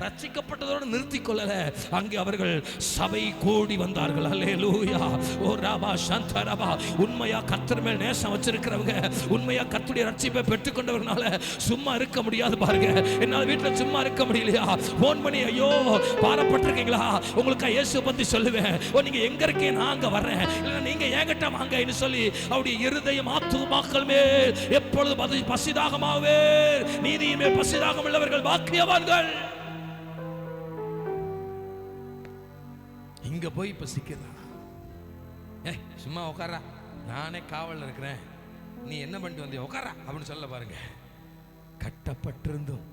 ரட்சிக்கப்பட்டதோடு நிறுத்தி கொள்ளல, அங்கே அவர்கள் சபை கூடி வந்தார்கள். அல்லேலூயா. ஓ ராபா சந்தரபா. உண்மையா கர்த்தர் மேல் நேசம் வச்சிருக்கிறவங்க, உண்மையா கர்த்தருடைய ரட்சிப்பை பெற்றுக்கொண்டவர்களால சும்மா இருக்க முடியாது. பாருங்க, என்னால் வீட்டில் சும்மா இருக்க முடியலையா? போன் பண்ணி, ஐயோ பாரப்பட்டிருக்கீங்களா, உங்களுக்கு இயேசு பத்தி சொல்லுவேன், நீங்க எங்க இருக்கீங்க, நான் அங்க வர்றேன், இல்ல நீங்க என்கிட்ட வாங்கன்னு சொல்லி அவருடைய இருதயம் ஆத்துமாக்கள் மேல் எப்பொழுது பசிதாகமாவே, நீதியின் மேல் பசிதாகம் உள்ளவர்கள் பாக்கியவான்கள். இங்க போய் பசிக்கிறான். சும்மா உட்காரா, நானே காவல்ல இருக்கிறேன், நீ என்ன பண்ணிட்டு வந்திய, உட்காரா அப்படின்னு சொல்ல பாருங்க. கட்டப்பட்டிருந்தும்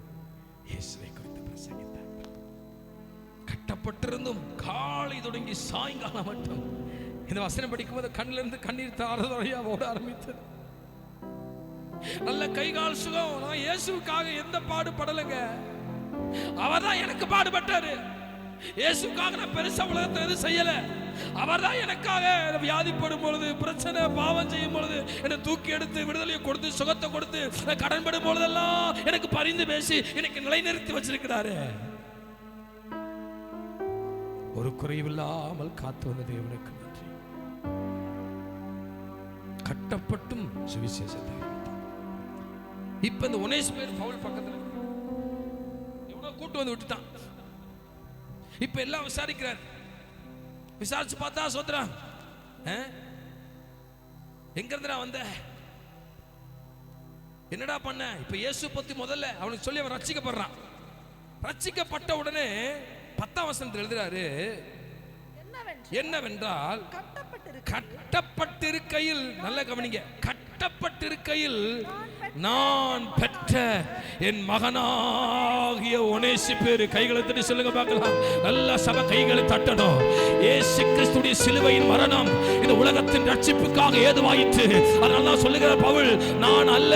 இயேசுவை குறித்து பிரசங்கித்தார். கட்டப்பட்டிருந்தும் காலை தொடங்கி சாயங்காலம் மட்டும் இந்த வசனம் படிக்கும்போது கண்ணில இருந்து கண்ணீர் தாரதொறையா ஓட ஆரம்பித்தது. நல்ல கைகால் சுகம். நான் இயேசுவுக்காக எந்த பாடுபடலைங்க, அவர்தான் எனக்கு பாடுபட்டாரு. இயேசுக்காக நான் பெருசா உலகத்தை எதுவும் செய்யல, அவர்தான் எனக்காக வியாதிப்படும் பொழுது, பிரச்சனை பாவம் செய்யும் பொழுது என்னை தூக்கி எடுத்து விடுதலையை கொடுத்து சுகத்தை கொடுத்து, கடன்படும் பொழுதெல்லாம் எனக்கு பரிந்து பேசி எனக்கு நிலைநிறுத்தி வச்சிருக்கிறாரு. ஒரு குறைவில்லாமல் காத்து வந்த தேவனுக்கு நன்றி. கட்டப்பட்டும் சுவிசேஷத்தை. இப்ப இந்த ஒனேசிப்பேர் பவுல் பக்கத்துல எவ்வளவு கூட்டு வந்து விட்டுட்டான். இப்ப எல்லாம் விசாரிக்கிறார். விசாரிச்சு பார்த்தா சோத்ரான், எங்க இருந்துடா வந்த, என்னடா பண்ண? இப்ப இயேசு பத்தி முதல்ல அவனுக்கு சொல்லி அவன் ரட்சிக்கப்படுறான். ரட்சிக்கப்பட்ட உடனே 10ஆம் வசனத்தில் எழுதுறாரு, என்னவென்றால் கட்டப்பட்டிருக்கையில், நல்ல கவனிங்க, கட்டப்பட்டிருக்கையில் நான் பெற்ற என் மகனாகிய ஒனேசிப்பேரு. கைகளை தட்டி சொல்லுங்க பார்க்கலாம். நல்ல சபை கைகளை தட்டணும். இயேசு கிறிஸ்துவின் சிலுவையின் மரணம் இந்த உலகத்தின் ரட்சிப்புக்காக ஏதுவாயிற்று. அதனால சொல்லுகிற பவுல், நான் அல்ல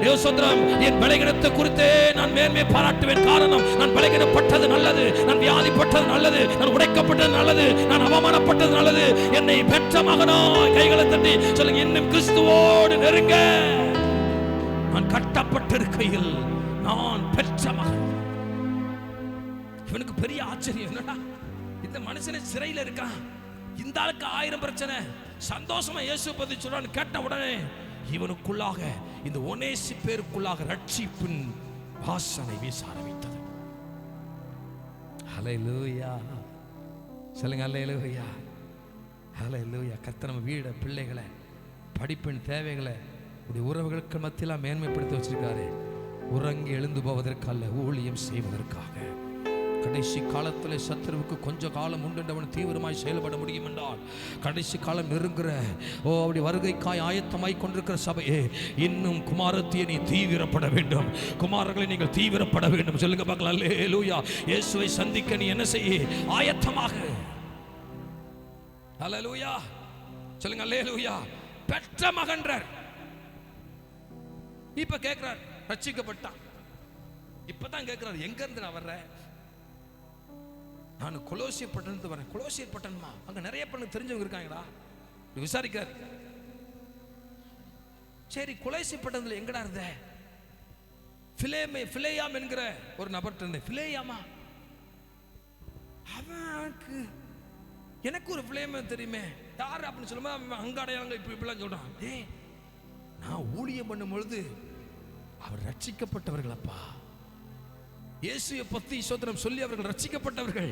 யோசோத்ரம், என் பலகீனத்தை குறித்தே நான் மேன்மை பாராட்டுவேன். காரணம், நான் பலகீனப்பட்டது நல்லது, நான் வியாதிப்பட்டது நல்லது, நான் உடைக்கப்பட்டது நல்லது, நான் அவமானப்பட்டது நல்லது. என்னை பெற்ற மகனோ, கைகளை தட்டி சொல்லுங்க, இன்னும் கிறிஸ்துவோடு நெருங்க. நான் கட்டப்பட்டிருக்கையில் நான் பெற்ற மகன். இவனுக்கு பெரிய ஆச்சரியம் என்னடா, இந்த மனுஷனை சிறையில் இருக்கான், இந்த ஆளுக்கு 1000 பிரச்சனை, சந்தோஷமா இயேசு பத்தி சொல்றான்னு கேட்ட உடனே இவனுக்குள்ளாக, இந்த ஒனேசிப்பேருக்குள்ளாக ரட்சிப்பின் வாசனை வீச ஆரம்பித்தது. ஹல்லேலூயா சொல்லுங்க, ஹல்லேலூயா ஹல்லேலூயா. கர்த்தர் நம்ம வீட, பிள்ளைகளை, படிப்பின் தேவைகளை, உறவுகளுக்கு மத்தியில் மேன்மைப்படுத்தி வச்சிருக்காரு. உறங்கி எழுந்து போவதற்கல்ல, ஊழியம் செய்வதற்காக. கடைசி காலத்தில் சத்துருவுக்கு கொஞ்ச காலம் உண்டவன் தீவிரமாய் செயல்பட முடியும் என்றால், கடைசி காலம் நெருங்குற அப்படி வருகைக்காய் ஆயத்தமாய் கொண்டிருக்கிற சபையே, இன்னும் குமாரத்தியை நீ தீவிரப்பட வேண்டும். குமாரர்களை நீங்கள் தீவிரப்பட வேண்டும். சொல்லுங்க பார்க்கலாம். அல்லேலூயா. இயேசுவை சந்திக்க நீ என்ன செய்ய? ஆயத்தமாக. அல்லேலூயா சொல்லுங்க. அல்லேலூயா. பெற்ற மகன்றார். இப்ப கேட்கிறார், ரட்சிக்கப்பட்டான். இப்பதான் கேட்கிறார், எங்க இருந்து நான் வர்றேன்? நான் கொலோசியர் பட்டணத்து வரேன். கொலோசியர் பட்டணமா? அங்க நிறைய பண்ண தெரிஞ்சவங்க இருக்காங்களா? விசாரிக்கார். சரி, கொலோசியர் பட்டணத்துல எங்கடா இருந்த? பிலேயாம் என்கிற ஒரு நபர்கிட்ட இருந்தேன். பிலேயாமா? அவனுக்கு எனக்கு ஒரு பிளேமே தெரியுமே, யாரு அப்படின்னு சொல்லும்போது அங்க அடையாளங்க இப்படிலாம் சொல்றான். நான் ஊழியம் பண்ணும் பொழுது அவர் ரட்சிக்கப்பட்டவர்கள். அப்பா, இயேசுவை பத்தி சோதனம் சொல்லி அவர்கள் ரட்சிக்கப்பட்டவர்கள்.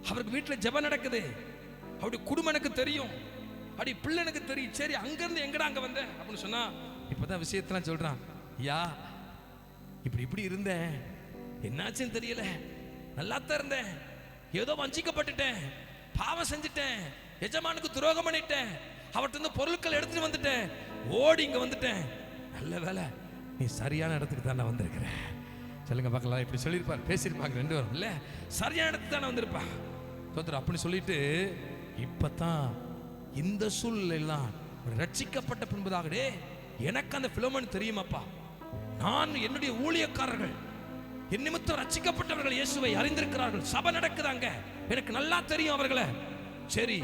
அவருக்கு வீட்டில் ஜெபம் நடக்குது, அவருடைய குடும்பம் எனக்கு தெரியும், அப்படி பிள்ளை எனக்கு தெரியும். சரி, அங்கிருந்து எங்கடா அங்க வந்த அப்படின்னு சொன்னா, இப்பதான் விஷயத்தெல்லாம் சொல்றான். யா, இப்படி இருந்தேன், என்னாச்சுன்னு தெரியல, நல்லாத்தான் இருந்தேன், ஏதோ வஞ்சிக்கப்பட்டுட்டேன், பாவம் செஞ்சுட்டேன், எஜமானுக்கு துரோகம் பண்ணிட்டேன், அவர்கிட்ட இருந்து பொருட்கள் எடுத்துட்டு வந்துட்டேன், ஓடி இங்க வந்துட்டேன். நல்ல வேலை, நீ சரியான இடத்துக்கு தானே வந்திருக்கிற. சொல்லுங்க பார்க்கலாம். இப்படி சொல்லியிருப்பார், பேசியிருப்பாங்க ரெண்டு பேரும். இல்ல, சரியான இடத்துக்கு தானே வந்திருப்பா தோத்திரம் அப்படின்னு சொல்லிட்டு, இப்பதான் இந்த சூழ்நிலையெல்லாம் ரட்சிக்கப்பட்ட பின்பதாக, எனக்கு அந்த பிலோமன் தெரியுமாப்பா, நான் என்னுடைய ஊழியக்காரர்கள் என் நிமித்தம் ரட்சிக்கப்பட்டவர்கள் இயேசுவை அறிந்திருக்கிறார்கள், சபை நடக்குதாங்க, எனக்கு நல்லா தெரியும் அவர்களை. சரி,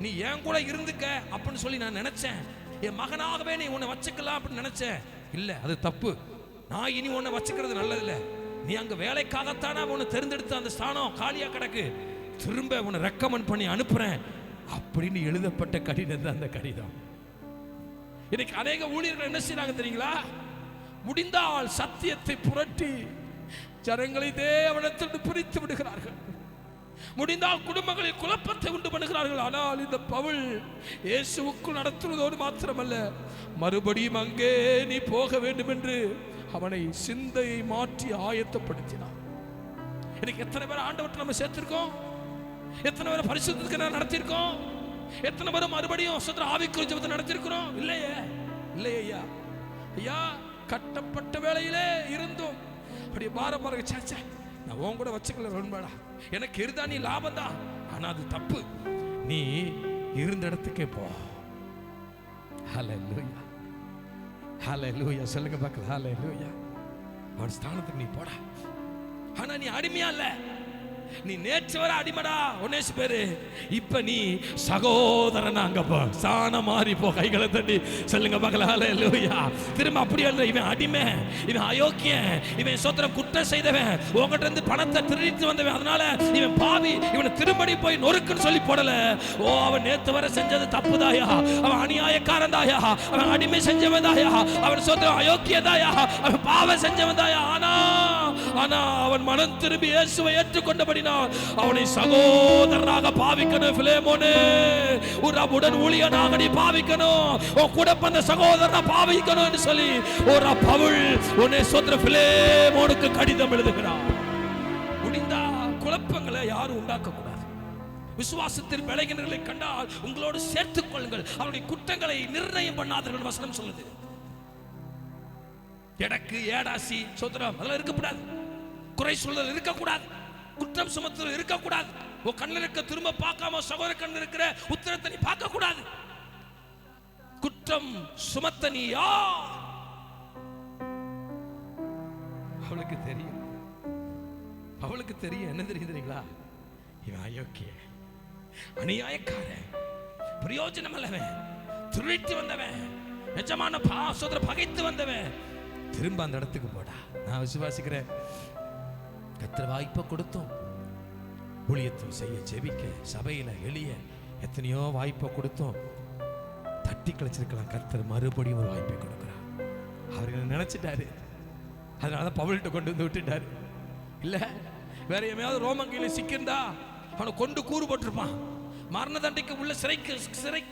நீ என் கூட இருந்துக்க அப்படின்னு சொல்லி நான் நினைச்சேன். என் மகனாகவே நீ உன்னை வச்சுக்கலாம் அப்படின்னு நினைச்சேன். இல்ல, அது தப்பு. நான் இனி உன்னை வச்சுக்கிறது நல்லதில்லை. நீ அங்க வேலைக்காகத்தானே உன்னை தெரிந்தெடுத்த அந்த ஸ்தானம் காலியா கிடக்கு, திரும்ப உன்னை ரெக்கமெண்ட் பண்ணி அனுப்புறேன் அப்படின்னு எழுதப்பட்ட கடிதம் தான் அந்த கடிதம். இன்னைக்கு அநேக ஊழியர்கள் என்ன செய்யறாங்க தெரியுங்களா? முடிந்தால் சத்தியத்தை புரட்டி ஜனங்களை தேவனிடத்தில் பிரித்து விடுகிறார்கள். முடிந்தால் குடும்பங்களில் குழப்பத்தை உண்டு பண்ணுகிறார்கள். ஆனால் இந்த பவுல் இயேசுவுக்குள் நடத்துவதோடு மாத்திரமல்ல, மறுபடியும் அங்கே நீ போக வேண்டும் என்று அவனை சிந்தையை மாற்றி ஆயத்தப்படுத்தினார். இன்னைக்கு எத்தனை பேர் ஆண்டவரை நம்ம சேர்த்திருக்கோம்? எத்தனை பேர் பரிசுத்தத்துக்கு நடத்தியிருக்கோம்? எத்தனை பேர் மறுபடியும் சுத்த ஆவிக்குரிய ஜெபத்தை நடத்தியிருக்கிறோம்? இல்லையே, இல்லையே ஐயா. ஐயா, கட்டப்பட்ட வேளையிலே இருந்தோம் அப்படி பாரமாக சாச்சா, நான் உன் கூட வச்சுக்கல வேணுமாடா, எனக்கு இருந்தா நீ லாபம் தான், ஆனா அது தப்பு. நீ இருந்த இடத்துக்கே போ. ஹல்லேலூயா ஹல்லேலூயா சொல்லுங்க பார்க்கலாம். ஹல்லேலூயா. அவன் ஸ்தானத்துக்கு நீ போடா. ஆனா நீ அடிமையா இல்ல, நீ நேற்று வர அடிமடா ஒனேசிப்பேரு, இப்ப நீ சகோதரன். அங்க போ, சாண மாறி போ. கைகளை தட்டி சொல்லுங்க பார்க்கலாம். ஹல்லேலூயா. திரும்ப அப்படியே இல்லை, இவன் அடிமை, இவன் அயோக்கியன், இவன் சோத்திரம் குற்றம் செய்தவன், உங்ககிட்ட இருந்து பணத்தை திருடிட்டு வந்தவன், அதனால இவன் பாவி, இவனை திரும்படி போய் நொறுக்குன்னு சொல்லி போடல. ஓ, அவன் நேற்று வர செஞ்சது தப்புதாயா, அவன் அநியாயக்காரன் தாயா, அவன் அடிமை செஞ்சவன் தாயா, அவன் சோத்திரம் அயோக்கியதாயா, அவன் பாவம் செஞ்சவன் தாயா. ஆனா அவன் மனம் திரும்பி இயேசுவை ஏற்றுக்கொண்டபடி அவனை சகோதரனாக பாவிக்கணும். பிலேமோனே, உடன் ஊழியனாக நீ பாவிக்கணும், உன் கூட பிறந்த சகோதரனா பாவிக்கணும் என்று சொல்லி ஒரு பவுல் உன்னை சொந்த பிலேமோனுக்கு கடிதம் எழுதுகிறார். முடிந்தா குழப்பங்களை யாரும் உண்டாக்க கூடாது. விசுவாசத்தில் விளைகின்றவர்களை கண்டால் உங்களோடு சேர்த்துக் கொள்ளுங்கள், அவருடைய குற்றங்களை நிர்ணயம் பண்ணாதவர்கள் வசனம் சொல்லுது. எடக்கு ஏடாசி சோதரம் அதெல்லாம் இருக்கக்கூடாது. குறை சொல்லுதல் இருக்கக்கூடாது. குற்றம் சுமத்துதல் இருக்கக்கூடாது. உன் கண்ணில் இருக்க திரும்ப பார்க்காம சகோதர கண்ணில் இருக்கிற உத்தரத்தை நீ பார்க்க கூடாது. குற்றம் சுமத்த நீ யார்? அவளுக்கு தெரியும். அவளுக்கு தெரியும். என்ன தெரியுதுங்களா? இவன் அயோக்கிய, அநியாயக்காரன், பிரயோஜனம் அல்லவன், திருட்டு வந்தவன், நிஜமான பாசோதர பகைத்து வந்தவன். திரும்ப அந்த இடத்துக்கு போடா. நான் விசுவாசிக்கிறேன். கர்த்தர் வாய்ப்பை கொடுத்தோம். ஊழியத்தை செய்ய, ஜெபிக்க, சபையில எளிய எத்தனையோ வாய்ப்பை கொடுத்தோம். தட்டி கழிச்சிருக்கலாம். கர்த்தர் மறுபடியும் ஒரு வாய்ப்பை கொடுக்கிறார். அவர்கள் நினைச்சிட்டாரு. அதனால பவுல்கிட்ட கொண்டு வந்து விட்டுட்டாரு. இல்ல வேற எமையாவது ரோமங்கையில சிக்கிருந்தா அவனை கொண்டு கூறு போட்டிருப்பான். மரண தண்டைக்கு உள்ள சிறை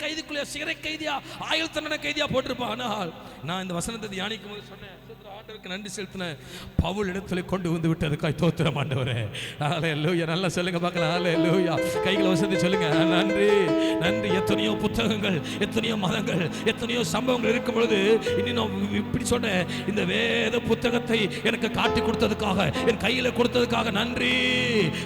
கைதிக்குள்ள சிறை கைதியா, ஆயுள் தண்டனை கைதியா போட்டிருப்பான். ஆனால் நான் இந்த வசனத்தை தியானிக்கும் போது சொன்னேன், ஆண்டவருக்கு நன்றி செலுத்தினேன். பவுல் இடத்துல கொண்டு வந்து விட்டதுக்காய் தோத்திரம் ஆண்டவரே. ஹல்லேலூயா. நல்லா சொல்லுங்க பார்க்கலாம். ஹல்லேலூயா. கைகளை வசதி சொல்லுங்க. நன்றி நன்றி. எத்தனையோ புத்தகங்கள், எத்தனையோ மதங்கள், எத்தனையோ சம்பவங்கள் இருக்கும் பொழுது இனி நான் இப்படி சொன்னேன், இந்த வேத புத்தகத்தை எனக்கு காட்டி கொடுத்ததுக்காக, என் கையில கொடுத்ததுக்காக நன்றி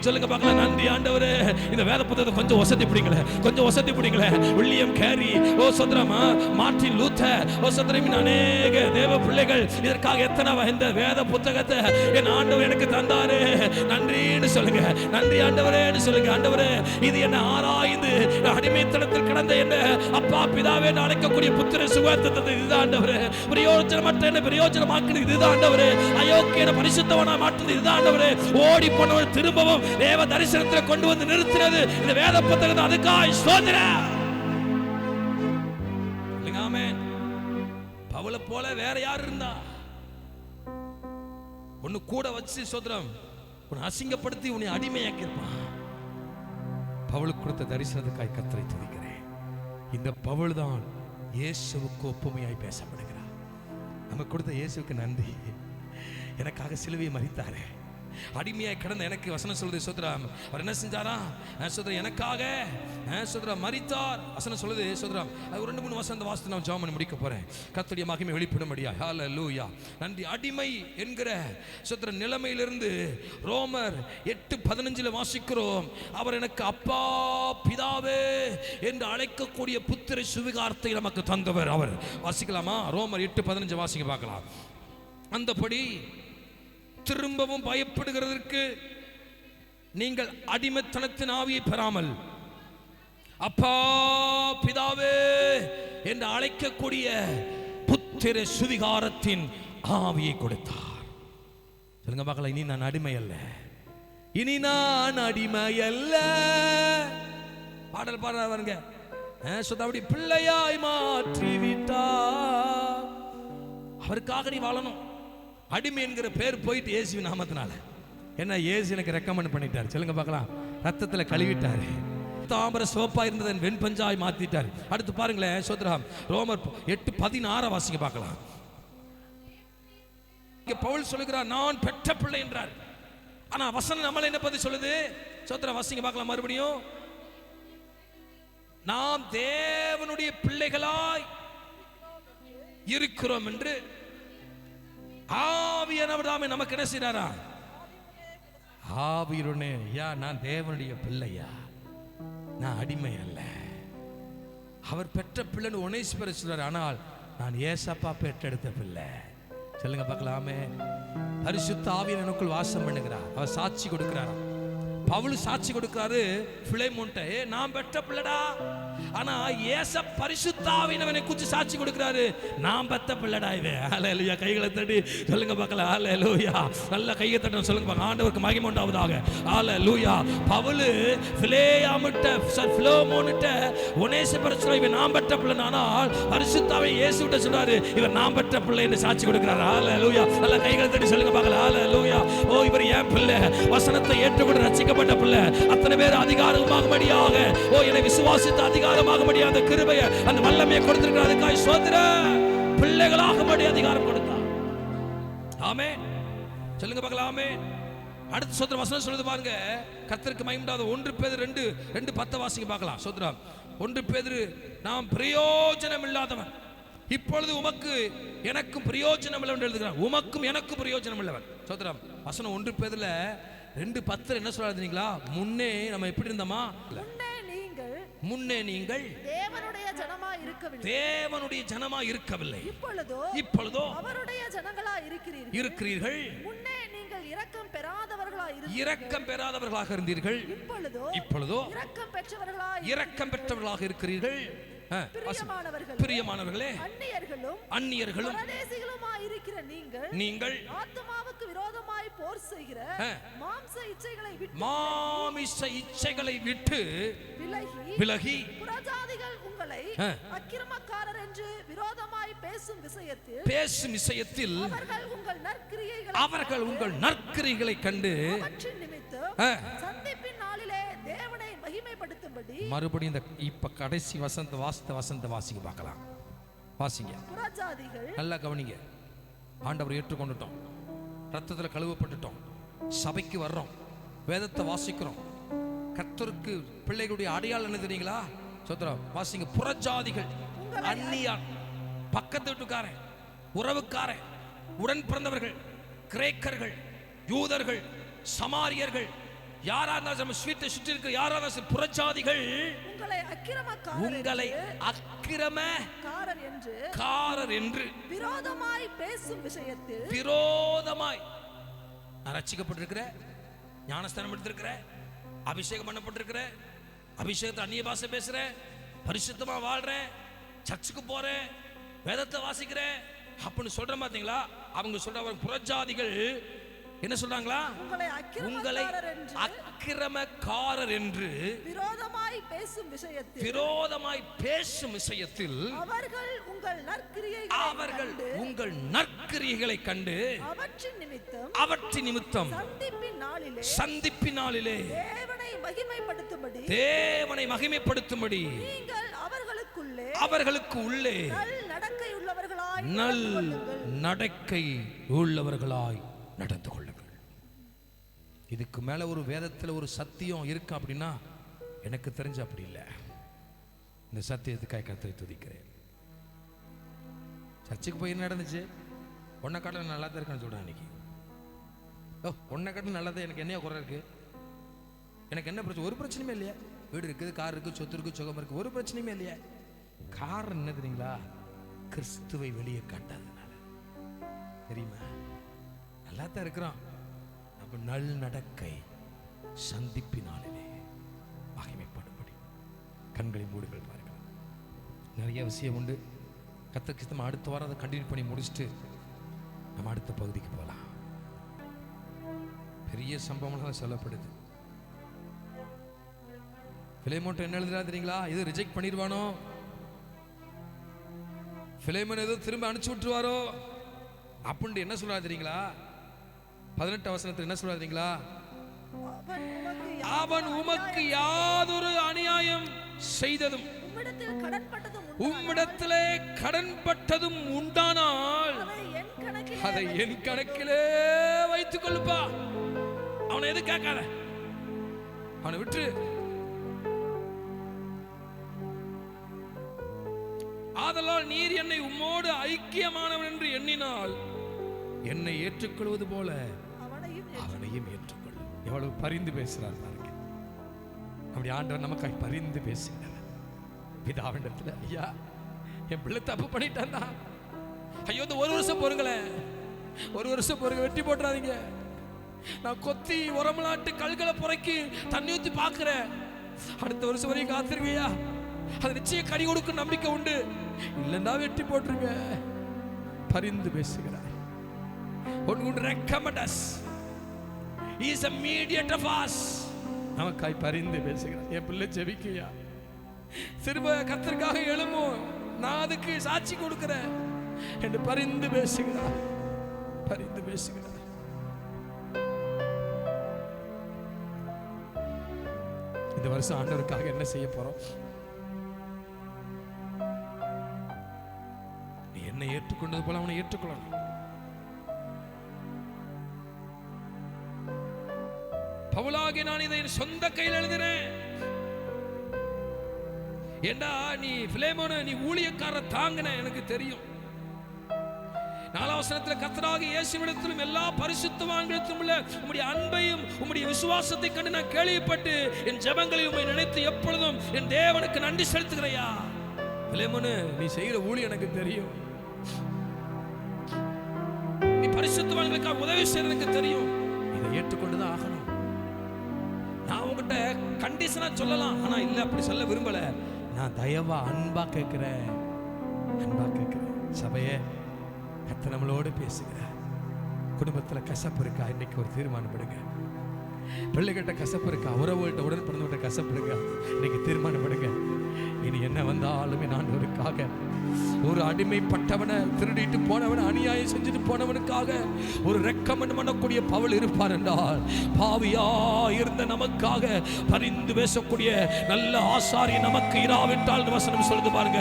சொல்லுங்க பார்க்கலாம். நன்றி ஆண்டவரே. இந்த வேத புத்தகத்தை கொஞ்சம் வசதி பிடிக்கல, கொஞ்சம் வசதி பிடிக்கல. வில்லியம் கேரி, ஓ சோதரமா, மார்ட்டின் லூத்தர், ஓ சோதரமின் அநேக தேவ பிள்ளைகள் இதற்காக எத்தனை இந்த வேத புத்தகத்தை என் ஆண்டவர் எனக்கு தந்தாரு. நன்றின்னு சொல்லுங்க. நன்றி ஆண்டவரேன்னு சொல்லுங்க. ஆண்டவரே, இது என்ன ஆராய்ந்து அடிமைத்தனத்தில் கிடந்த என்ன அப்பா பிதாவே அழைக்கக்கூடிய புத்திர சுகத்தை இதுதான் ஆண்டவரே. பிரயோஜனமற்ற என்ன பிரயோஜனமாக்குது இதுதான் ஆண்டவரே. அயோக்கியன பரிசுத்தவனா மாற்றுது இதுதான் ஆண்டவரே. ஓடி போனவர் திரும்பவும் தேவ தரிசனத்தில் கொண்டு வந்து நிறுத்தினது இந்த வேத புத்தகத்தை. அதுக்காய் ஸ்தோத்திரம். ஆமென். பவுலை போல வேற யார் இருந்தா? ஒன்னு கூட வச்சு சோதரம் உன்னை அசிங்கப்படுத்தி உன்னை அடிமையாக்கி இருப்பான். பவுலுக்கு கொடுத்த தரிசனத்துக்காய் கர்த்தரை துதிக்கிறேன். இந்த பவுல் தான் இயேசுவுக்கு ஒப்புமையாய் பேசப்படுகிறார். நமக்கு கொடுத்த இயேசுவுக்கு நன்றி. எனக்காக சிலுவையை மரித்தாரே. அடிமையாய் கிடந்த எனக்கு வசனம் சொல்லுது சோதரம், அவர் என்ன செஞ்சாரா சோதரம்? எனக்காக சோதரம் மரித்தார். வசனம் சொல்லுது சோதரம். அது 2-3 வசனம் வாசித்து நான் ஜெபம் பண்ணி முடிக்க போறேன். கர்த்தருடைய மகிமை வெளிப்படும்படியா. ஹல்லேலூயா. நன்றி. அடிமை என்கிற சோதரம் நிலைமையிலிருந்து ரோமர் 8:15 வாசிக்கிறோம். அவர் எனக்கு அப்பா பிதாவே என்று அழைக்கக்கூடிய புத்திர சுவிகாரத்தை நமக்கு தந்தவர் அவர். வாசிக்கலாமா? ரோமர் 8:15 வாசிக்க பார்க்கலாம். அந்தபடி திரும்பவும் பயப்படுகிறதற்கு நீங்கள் அடிமைத்தனத்தின் ஆவியை பெறாமல் அப்பா பிதாவே என்று அழைக்கக்கூடிய புத்திர சுவிகாரத்தின் ஆவியை கொடுத்தார். சொல்லுங்க பார்க்கலாம். இனி நான் அடிமை அல்ல, இனி நான் அடிமை அல்ல. பாடல் பாடுறாங்க. அப்படி பிள்ளையாய் மாற்றி விட்டார். அவருக்காக நீ வாழணும். அடிமை என்கிற பேர் போயிட்டு இயேசுவின் நாமத்தினால என்ன இயேசு எனக்கு ரெக்கமெண்ட் பண்ணிட்டார். சொல்லுங்க பார்க்கலாம். ரத்தத்துல கழுவிட்டாரு. தாமர சோப்பா இருந்ததை வெண்பஞ்சாய் மாத்திட்டார். அடுத்து பாருங்களேன் சோதரம். ரோமர் 8:16 வாசிக்க பார்க்கலாம். பவுல் சொல்லுகிறார், நான் பெற்ற பிள்ளை என்றார். ஆனா வசனம் நம்மள என்ன பத்தி சொல்லுது? சோதரம் வாசிக்க பார்க்கலாம் மறுபடியும். நாம் தேவனுடைய பிள்ளைகளாய் இருக்கிறோம் என்று ஆவியானவர் தாமே நமக்கு என்ன செய்றாரா? ஆவியுடனே. யா நான் தேவனுடைய பிள்ளையா, நான் அடிமை அல்ல. அவர் பெற்ற பிள்ளைன்னு ஒனேசிபர் சொல்றாரு. ஆனால் நான் ஏசப்பா பெற்றெடுத்த பிள்ளை. சொல்லுங்க பார்க்கலாமே. பரிசுத்த ஆவியின் எனக்குள் வாசம் பண்ணுகிறார். அவர் சாட்சி கொடுக்கிறாரா. பவுல் சாட்சி கொடுக்கிறாரு பிலேமோன்ட்ட, நான் பெற்ற பிள்ளைடா. ஆனா ஏச பரிசுத்த ஆவியானவரை குறித்து சாட்சி கொடுக்கிறாரு, நான் பெற்ற பிள்ளைடா இவன். ஹல்லேலூயா. கைகளை தட்டி சொல்லுங்க பார்க்கலாம். ஹல்லேலூயா. நல்ல கையை தட்டணும். சொல்லுங்க பார்க்கலாம். ஆண்டவருக்கு மகிமை உண்டாவதாக. ஹல்லேலூயா. பவுல் பிலேமோன்ட்ட ஒனேசிபர் சொல்றாரு, இவன் நான் பெற்ற பிள்ளை. ஆனால் பரிசுத்த ஆவியை இயேசுவிட்ட சொல்றாரு, இவர் நான் பெற்ற பிள்ளை என்று சாட்சி கொடுக்கிறார். ஹல்லேலூயா. நல்ல கைகளை தட்டி சொல்லுங்க பார்க்கலாம். ஹல்லேலூயா. ஓ இவர் ஏன் பிள்ளை? வசனத்தை ஏற்றுக்கொண்டு ரட்சிக்க பிள்ளை. அத்தனை பேர் அதிகாரமாகும்படியாக, ஓ என்னை விசுவாசித்து அதிகாரமாகும்படியாக அந்த கிருபையை அந்த வல்லமையை கொடுத்திருக்கிறார். அதுக்காய் ஸ்தோத்திரம். பிள்ளைகளாகும்படி அதிகாரம் கொடுத்தார். ஆமென். சொல்லுங்க பார்க்கலாம். ஆமென். அடுத்த ஸ்தோத்திரம். வசனம் சொல்லுது பாருங்க. கர்த்தருக்கு மகிமை உண்டாவது. 1 பேதுரு 2:10 வாசிக்க பார்க்கலாம். ஸ்தோத்திரம். 1 பேதுரு நாம் பிரயோஜனம் இல்லாதவன், இப்பொழுது உமக்கு எனக்கும் பிரயோஜனம் இல்லை என்று எழுதுகிறார். உமக்கும் எனக்கும் பிரயோஜனம் இல்லவன். சோதரம் வசனம் 1 பேதுல 2:10 என்ன சொல்றாருங்களா? முன்னே நம்ம எப்படி இருந்தோமா? முன்னே நீங்கள் தேவனுடைய ஜனமாய் இருக்கவில்லை, தேவனுடைய ஜனமாய் இருக்கவில்லை, இப்பொழுதோ அவருடைய ஜனங்களாய் இருக்கிறீர்கள். முன்னே நீங்கள் இரக்கம் பெறாதவர்களாக இருந்தீர்கள், இப்பொழுதோ இரக்கம் பெற்றவர்களாக இருக்கிறீர்கள். பிரியமானவர்களே, அந்நியர்களும் நீங்கள் ஆத்துமாவுக்கு விரோதமாய் போர் செய்கிற மாமிச இச்சைகளை விட்டு விலகி புறஜாதிகள் உங்களை அக்கிரமக்காரர் என்று விரோதமாய் பேசும் விஷயத்தில் அவர்கள் உங்கள் நற்கிரியைகளை கண்டு சந்திப்பின் நாளிலே தேவனை மகிமைப்படுத்தும்படி. மறுபடியும் இந்த இப்ப கடைசி வசந்த வாசிக்க பார்க்கலாம். வாசிங்க. புறஜாதிகள் நல்லா கவனிங்க. ஆண்டவர் ஏற்றுக்கொண்டுட்டோம், ரத்தத்துல கழுவப்பட்டுட்டோம், சபைக்கு வர்றோம், வேதத்தை வாசிக்கிறோம். கர்த்தருக்கு பிள்ளைகளுடைய அடையாளம் என்ன தெரியுங்களா? சோத்ரம் வாசிங்க. புறஜாதிகள், அந்நியார், பக்கத்து வீட்டுக்காரன், உறவுக்காரன், உடன் பிறந்தவர்கள், கிரேக்கர்கள், யூதர்கள், சமாரியர்கள், யாரா இருந்தாலும் ஸ்வீட்டை சுற்றி இருக்க யாரா இருந்தாலும் புறஜாதிகள் உங்களை அக்கிரமக்காரர் என்று விரோதமாய் பேசும் விஷயத்தில், விரோதமாய் நான் ரட்சிக்கப்பட்டிருக்கிற, ஞானஸ்தானம் எடுத்திருக்கிற, அபிஷேகம் பண்ணப்பட்டிருக்கிற, அபிஷேகத்தை அந்நிய பாஷை பேசுற, பரிசுத்தமா வாழ்றேன், சர்ச்சுக்கு போறேன், வேதத்தை வாசிக்கிறேன் அப்படின்னு சொல்ற பாத்தீங்களா? அவங்க சொல்ற புறஜாதிகள் என்ன சொல்றாங்களா? உங்களை அக்கிரமக்காரர் என்று விரோதமாய் பேசும் விஷயத்தில் அவர்கள் உங்கள் நற்கிரியைகளை கண்டு அவற்றின் நிமித்தம் சந்திப்பினாலிலே தேவனை மகிமைப்படுத்தும்படி அவர்களுக்கு உள்ளே நல் நடக்கை உள்ளவர்களாய் நடந்து கொள்ளுங்கள். இதுக்கு மேல ஒரு வேதத்துல ஒரு சத்தியம் இருக்கு அப்படின்னா எனக்கு தெரிஞ்ச அப்படி இல்லை. இந்த சத்தியத்துக்காக கர்த்தரை துதிக்கிறேன். சர்ச்சுக்கு போய் என்ன நடந்துச்சு? ஒன்ன காட்டில் நல்லா தான் இருக்குன்னு சொல்றேன். அன்னைக்கு ஒன்ன காட்டில் நல்லா தான், எனக்கு என்ன குறை இருக்கு? எனக்கு என்ன பிரச்சனை? ஒரு பிரச்சனையுமே இல்லையா? வீடு இருக்குது, கார் இருக்கு, சொத்து இருக்கு, சுகம் இருக்கு, ஒரு பிரச்சனையுமே இல்லையா? காரணம் என்ன தெரியுங்களா? கிறிஸ்துவை வெளியே காட்டாதனால. தெரியுமா? நல்லா தான் இருக்கிறோம். நம்ம நல் நடக்கை சந்திப்பினாலே மகிமைப்படும்படி கண்களை மூடுங்கள். பாருங்கள், நிறைய விஷயம் உண்டு. கத்தர் அடுத்த வாரம் அதை கண்டினியூ பண்ணி முடிச்சுட்டு நம்ம அடுத்த பகுதிக்கு போகலாம். பெரிய சம்பவம் சொல்லப்படுது. பிலேமோன் என்ன எழுதுறா தெரியுங்களா? இது ரிஜெக்ட் பண்ணிடுவானோ, பிலேமோன் ஏதோ திரும்ப அனுப்பிச்சு விட்டுருவாரோ அப்படின்னு என்ன சொல்றா தெரியுங்களா? 18 வசனத்தில் என்ன சொல்றா தெரியுங்களா? அவன் உமக்கு யாதொரு அநியாயம் செய்ததும் உம்மிடத்திலே கடன்பட்டதும் உண்டானால் அதை என் கணக்கிலே வைத்துக் கொள்ளுப்பா. அவனை எது கேட்காத, அவனை விட்டு. ஆதலால் நீர் என்னை உம்மோடு ஐக்கியமானவன் என்று எண்ணினால் என்னை ஏற்றுக்கொள்வது போல அவனையும் ஏற்றுக்கொள்ளும். எவ்வளவு பரிந்து பேசுறார் பாருங்க. அப்படி ஆண்டவர் நமக்காக பரிந்து பேசுகிறார். பிதாவிடத்துல, ஐயா என் பிள்ளை தப்பு பண்ணிட்டான், ஐயோ இந்த ஒரு வருஷம் பொறுங்களேன், ஒரு வருஷம் பொறுங்க, வெட்டி போட்டுறாதீங்க. நான் கொத்தி உரமலாட்டு கல்களை புறக்கி தண்ணி ஊற்றி பார்க்கிறேன், அடுத்த வருஷம் வரையும் காத்திருக்கையா, அது நிச்சயம் கனி கொடுக்கும் நம்பிக்கை உண்டு. இல்லைன்னா வெட்டி போட்டுருங்க. பரிந்து பேசுகிறார். நமக்காய் பரிந்து பேசுகிறார். என் பிள்ளை ஜெபிக்கையா, திரும்ப கர்த்தருக்காக எழும்பும், நான் அதுக்கு சாட்சி கொடுக்கிறேன் என்று பரிந்து பேசுகிறார். பரிந்து பேசுகிறார். இந்த வருஷம் ஆண்டவருக்காக என்ன செய்ய போறோம்? நீ என்னை ஏற்றுக்கொண்டது போல அவனை ஏற்றுக்கொள்ளணும். பவுலாகி நான் இதை சொந்த கையில் எழுதினேன், ஏண்டா நீ பிலேமோனே, நீ ஊழியக்கார தாங்கின எனக்கு தெரியும். 4ஆம் வசனத்தில் கர்த்தராகிய இயேசுவிடத்திலும் எல்லா பரிசுத்தவான்களிடத்திலும் உள்ள உம்முடைய அன்பையும் உம்முடைய விசுவாசத்தை கண்டு நான் கேள்விப்பட்டு என் ஜெபங்களில் உம்மை நினைத்து எப்பொழுதும் என் தேவனுக்கு நன்றி செலுத்துகிறையா. பிலேமோனே, நீ செய்கிற ஊழியம் எனக்கு தெரியும். நீ பரிசுத்தவான்களுக்காக உதவி செய்யறது எனக்கு தெரியும். இதை ஏற்றுக்கொண்டுதான் ஆகணும். நான் உங்ககிட்ட கண்டிஷனா சொல்லலாம், ஆனா இல்ல, அப்படி சொல்ல விரும்பல. நான் தயவா அன்பா கேட்கிறேன். சபையே, கர்த்தர் நம்மளோடு பேசுகிறார். குடும்பத்துல கசப்பு இருக்கா? இன்னைக்கு ஒரு தீர்மானம் எடுங்க. பிள்ளைகிட்ட கசப்பு இருக்கா? உறவுகிட்ட, உடன் பிறந்தவர்கிட்ட கசப்பு இருக்கா? இன்னைக்கு தீர்மானம் எடுங்க. இனி என்ன வந்தாலுமே நான் ஒரு அடிமைப்பட்டவனை, திருடிட்டு போனவனை, அநியாயம் செஞ்சுட்டு போனவனுக்காக ஒரு ரெக்கமெண்ட் பண்ணக்கூடிய பவுல் இருப்பார் என்றால், பாவியா இருந்த நமக்காக பரிந்து பேசக்கூடிய நல்ல ஆசாரி நமக்கு இராவிட்டால் வசனம் சொல்லுது பாருங்க.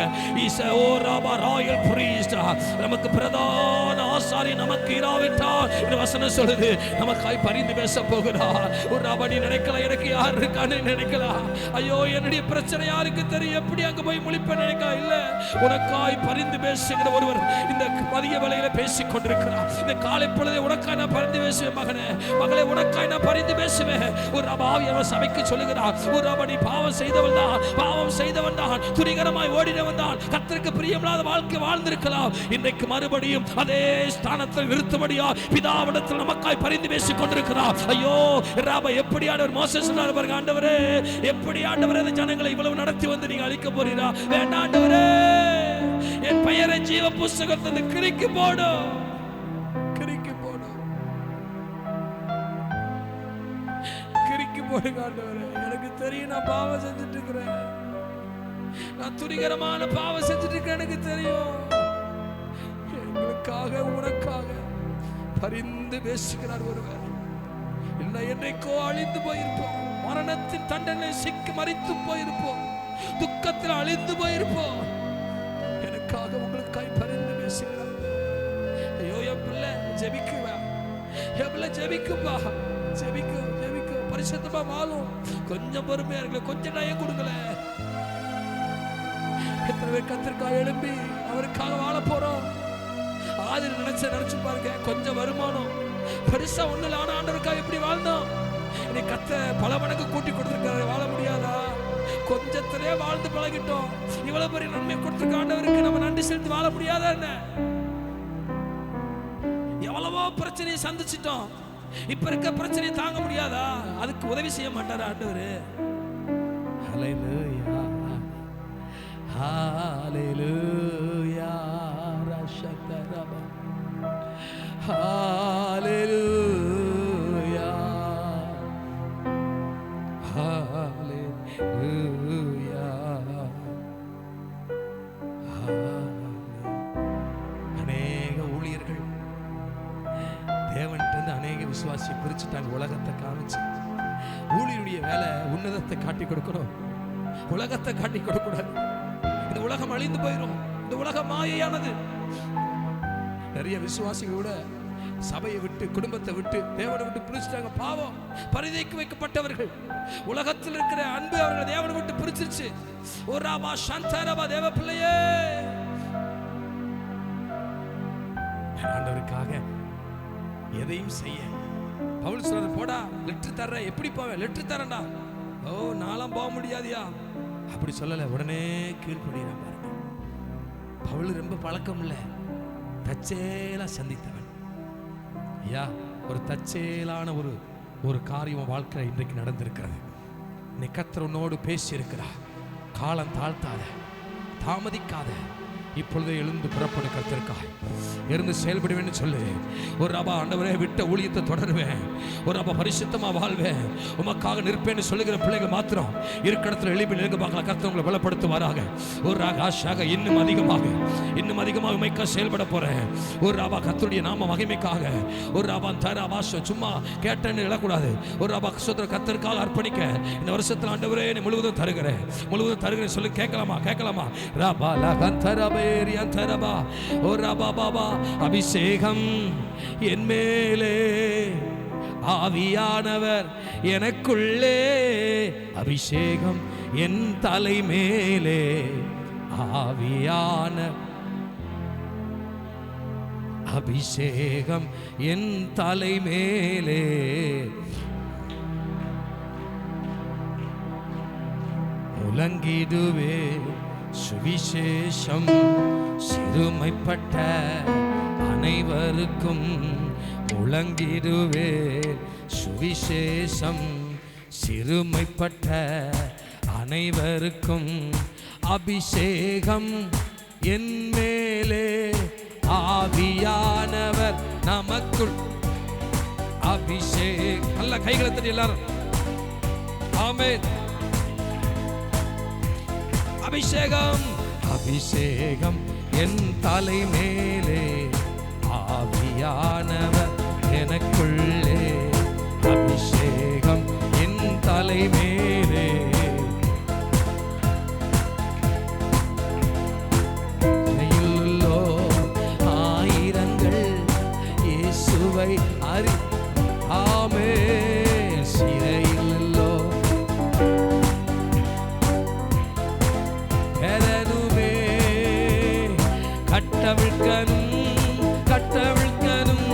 ராயல் பிரீஸ்ட், நமக்கு பிரதான ஆசாரி நமக்கு இராவிட்டால் இந்த வசனம் சொல்லுது, நமக்காய் பரிந்து பேச போகிறார். ஒரு ரபடி நினைக்கல, எனக்கு யார் இருக்கான்னு நினைக்கலாம். ஐயோ, என்னுடைய பிரச்சனை யாருக்கு தெரியும், எப்படி அங்க போய் முழிப்ப நினைக்கா. இல்ல, உனக்காய் பரிந்து பேசுகிற ஒருவர் இந்த மதிய வேளையில பேசிக் கொண்டிருக்கிறார். இந்த காலை பொழுதே உனக்காய் நான் பரிந்து பேசுவேன். மகளே, உனக்காய் நான் பரிந்து பேசுவேன். ஒரு அபாவியவர் சபைக்கு சொல்லுகிறார், ஒரு அவனை பாவம் செய்தவன் தான் துரிகரமாய் ஓடினவன் தான் கர்த்தருக்கு பிரியமில்லாத வாழ்க்கை வாழ்ந்திருக்கலாம். இன்றைக்கு மறுபடியும் அதே ஸ்தானத்தில் நிறுத்தும்படியா பிதாவிடத்தில் நமக்காய் பரிந்து பேசிக் கொண்டிருக்கிறார். ஐயோ ராபா, எப்படி ஆண்டவர் மோசேஸ் சொன்னார் பாருங்க. ஆண்டவரே, எப்படி ஆண்டவரே இந்த ஜனங்களை இவ்வளவு நடத்தி வந்து நீங்க அழிக்க போறீரா? வேண்டாம் ஆண்டவரே, என் பெயரை ஜீவ புஸ்தகத்தில் கிறுக்கி போடும். எனக்கு தெரியும், நான் பாவம் செஞ்சுட்டு இருக்கிறேன். நான் துணிகரமான பாவம் செஞ்சுட்டு இருக்கிறேன். எனக்கு தெரியும். எங்களுக்காக, உனக்காக பரிந்து பேசுகிறார் ஒருவர். இல்லை, என்னைக்கோ அழிந்து போயிருப்போம். மரணத்தின் தண்டனை சிக்கி மறித்து போயிருப்போம். துக்கத்தில் அழிந்து போயிருப்போம். எனக்காக உங்களுக்காக பரிந்து பேசுகிறார். ஐயோ, என் பிள்ளை ஜெபிக்குவா, என் பிள்ளை ஜெபிக்கும்பா, ஜெபிக்கும் பரிசுத்தமா வாழும். கொஞ்சம் பொறுமையா இருக்கல, கொஞ்சம் நயம் கொடுக்கல. எத்தனை பேர் கர்த்தருக்காக எழும்பி அவருக்காக வாழ போறோம். ஆதிர நினைச்சு பாருங்க. கொஞ்சம் வருமானம் பெருசா ஒண்ணு இல்ல, ஆனா ஆண்டவருக்காக எப்படி வாழ்ந்தோம். இன்னைக்கு கர்த்தர் பல மடங்கு கூட்டி கொடுத்திருக்காரு. வாழ முடியாதா? கொஞ்சத்திலே வாழ்ந்து பழகிட்டோம். இவ்வளவு பெரிய நன்மை கொடுத்திருக்க ஆண்டவருக்கு நம்ம நன்றி செலுத்தி வாழ முடியாதா? என்ன எவ்வளவோ பிரச்சனையை சந்திச்சிட்டோம். இப்ப இருக்க பிரச்சனையை தாங்க முடியாதா? அதுக்கு உதவி செய்ய மாட்டாரா ஆண்டவரு? ஹல்லேலூயா, ஹல்லேலூயா, ரஷதரபா, ஹல்லேலூயா, ஹல்லேலூயா. அநேக ஊழியர்கள் தேவன்கிட்ட அநேக விசுவாசியை பிரிச்சுட்டாங்க. உலகத்தை காமிச்சு ஊழியருடைய வேலை உன்னதத்தை காட்டி கொடுக்கணும், உலகத்தை காட்டி கொடுக்கூடாது. இந்த உலகம் அழிந்து போயிடும். இந்த உலகம் மாயையானது. நிறைய விசுவாசிகளோட சபையை விட்டு, குடும்பத்தை விட்டு, தேவனை விட்டு பிரிச்சுட்டாங்க. பாவம், பரிதைக்கு வைக்கப்பட்டவர்கள். உலகத்தில் இருக்கிற அன்பு அவர்கள் தேவனை விட்டு பிரிச்சிருச்சு. ஒரு ராபா சாந்தாரபா, தேவ பிள்ளையே, ஆண்டவருக்காக எதையும் செய்ய பவுல் சொல்ற, போடா லெட்டர் தர்ற. எப்படி போவேன்? லெட்டர் தரேன்டா. ஓ, நாலாம் போக முடியாதியா? அப்படி சொல்லல, உடனே கீழ்படுகிறான் பாருங்க. பவுல் ரொம்ப பழக்கம் இல்ல, தற்செயலா சந்தித்தவன். ஐயா, ஒரு தற்செயலான ஒரு காரியம் வாழ்க்கை இன்றைக்கு நடந்திருக்கிறது. நீ கர்த்தர் உன்னோடு பேசி இருக்கிறார். காலம் தாழ்த்தாத, தாமதிக்காத, இப்பொழுதே எழுந்து புறப்படு. கர்த்தருக்காய் இருந்து செயல்படுவேன்னு சொல்லு. ஒரு ரபா, ஆண்டவரே, விட்ட ஊழியத்தை தொடருவேன். ஒரு ரபா, பரிசுத்தமா வாழ்வேன், உமக்காக நிற்பேன்னு சொல்லுகிற பிள்ளைகள் மாத்திரம் இருக்கிற இடத்துல எழுப்பி நிற்க பார்க்கலாம். கர்த்தர் உங்களை பலப்படுத்துவாராக. ஒரு ராகாஷாக இன்னும் அதிகமாக உமைக்காக செயல்பட போறேன். ஒரு ரபா, கர்த்தருடைய நாம மகிமைக்காக. ஒரு ரபா தர பாஷ சும்மா கேட்டேன்னு எழக்கூடாது. ஒரு ரபா சுதந்திர கர்த்தருக்காக அர்ப்பணிக்க இந்த வருஷத்துல ஆண்டவரே நீ முழுவதும் தருகிறேன் சொல்லி கேட்கலாமா? ரபா லகந்தரபே ரியந்தரபா, ஓ ரபா பாபா, அபிஷேகம் என் மேலே, ஆவியானவர் எனக்குள்ளே, அபிஷேகம் என் தலை மேலே ஆவியான அபிஷேகம் என் தலை மேலே முழங்கிடுவே சுவிசேஷம் சிறுமைப்பட்ட அனைவருக்கும் முழங்கிடுவே சுவிசேஷம் சிறுமைப்பட்ட அனைவருக்கும் அபிஷேகம் என் மேலே ஆவியானவர் நமக்குள் அபிஷேகம். நல்ல கைகளை தட்டி எல்லாரும் ஆமென். அபிஷேகம் அபிஷேகம் என் தலை மேலே ஆவியானவர் எனக்குள்ளே அபிஷேகம் என் தலை மேலே ஆயிரங்கள் இயேசுவை அறி ஆமென். சிறையில்லோ பெறனுமே கட்டவிழ்க்கணும் கட்டவிழ்க்கணும்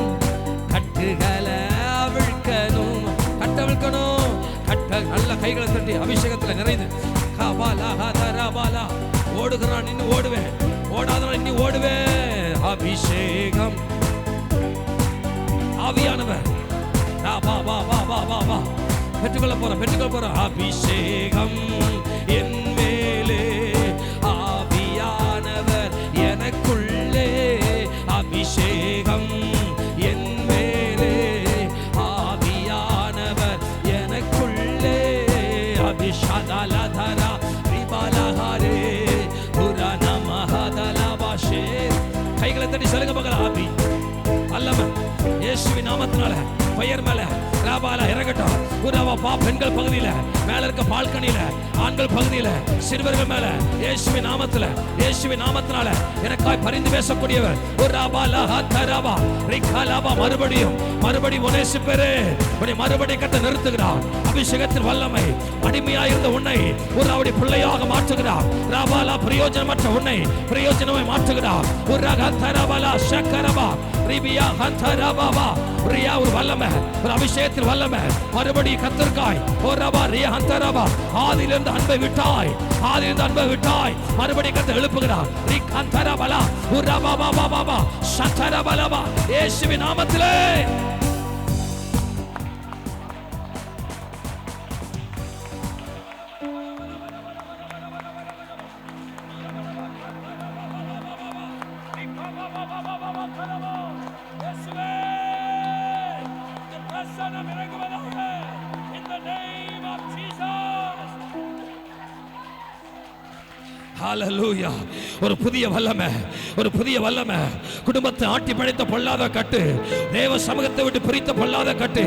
கட்டுகளை அவிழ்க்கணும் கட்டவிழ்க்கணும் கட்ட. நல்ல கைகளை தட்டி அபிஷேகத்தில் நிறைந்து ஓடுகிறான் இன்னும் ஓடுவேன் ஓடாதான் இன்னும் ஓடுவேன். அபிஷேகம் ஆவியானவர் பெற்றுக்கொள்ள போறோம் அபிஷேகம் என் மேலே ஆவியானவர் எனக்குள்ளே அபிஷேகம் என் மேலே ஆவியானவர் எனக்குள்ளே அபிஷாதலதரா ரிபாலஹரே புராண மஹதலபாஷே. கைகளை தட்டி சொல்லுங்க பார்க்கலாம். ஆவி அல்லவன் இயேசுவின் நாமத்தினால பெயர் மேல ராபால இறங்கட்டும். பெண்கள் பகுதியில மேல இருக்க பால்கனியில ஆண்கள் பகுதியில சிறுவர்கள் மேல இயேசுவின் நாமத்துல இயேசுவின் நாமத்தினால எனக்காய் பரிந்து பேசக்கூடியவர் ஒரு ராபாலா ஹத்தராபா ரிகாலாபா மறுபடியும் ஒனேசிப்பேரே உன்னை மறுபடியும் கட்ட நிறுத்துகிறார். அபிஷேகத்தின் வல்லமை அடிமையாயிருந்த உன்னை ஒரு அவருடைய பிள்ளையாக மாற்றுகிறார். ராபாலா பிரயோஜனமற்ற உன்னை பிரயோஜனமாய் மாற்றுகிறார். ஒரு ஹத்தராபாலா ஷக்கரபா ரிபியா ஹத்தராபாபா ரியா ஒரு வல்லமை ஒரு அபிஷேகத்தில் வல்லமை மறுபடியும் கத்தர்காய் ஒரு ரபா ரியா ஹந்தரபா ஆதியிலிருந்து அன்பை விட்டாய் மறுபடியும் கத்த எழுப்புகிறார். ரிக் ஹந்தரபலா ஒரு ரபா பாபா பாபா சந்தரபலபா இயேசுவின் நாமத்திலே ஹalleluya. ஒரு புதிய வல்லமை குடும்பத்தை ஆட்டி படைத்த பொல்லாத கட்டு தேவ சமூகத்தை விட்டு பிரித்த பொல்லாத கட்டு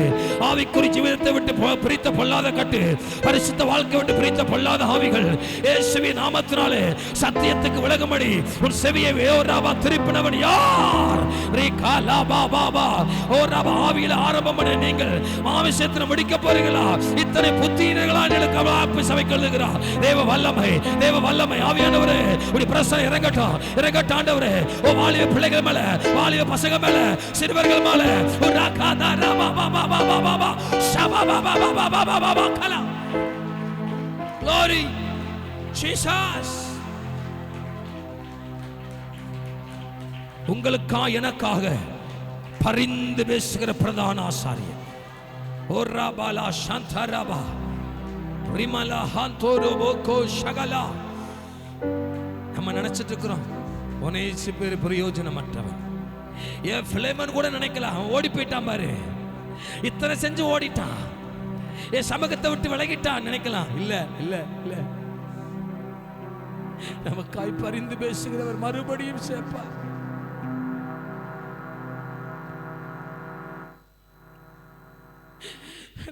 ஆவிக்குரிய ஜீவிதத்தை விட்டு பிரித்த பொல்லாத கட்டு பரிசுத்த வாழ்க்கை விட்டு பிரித்த பொல்லாத ஆவிகள் இயேசுவின் நாமத்தினாலே சத்தியத்துக்கு விலகும்படி உன் செவியை ஓராபா திருப்பினவன் யார்? ஆவியில ஆரம்பம் பண்ண நீங்கள் மாமிசத்தில் முடிக்க போறீங்களா? இத்தனை புத்தியினர்களா எனக்கு சபை கொள்ளுகிறார். தேவ வல்லமை ஆவியானவரே உடைய பிரசன்னம் இறங்கட்டும் ஆண்டவரே. ஓ வாலிப பிள்ளைகள் மேல வாலிப பசங்க மேல சிறுவர்கள் மேல Glory Jesus. உங்களுக்காக எனக்காக பரிந்து பேசுகிற பிரதான ஆசாரியர் ஓரா பாலா சாந்தராபா ரிமலா ஹாந்தோரோபோ கோ ஷகலா. நம்ம நினைச்சிட்டு இருக்கிறோம் ஒனேசி பேர் பிரயோஜனமற்றவன். என் பிளேமன் கூட நினைக்கலாம் ஓடி போயிட்டான் பாரு, இத்தனை செஞ்சு ஓடிட்டான், என் சமூகத்தை விட்டு விலகிட்டான் நினைக்கலாம். இல்ல இல்ல இல்ல, நமக்காய் பரிந்து பேசுகிறவர் மறுபடியும் சேர்ப்பார்.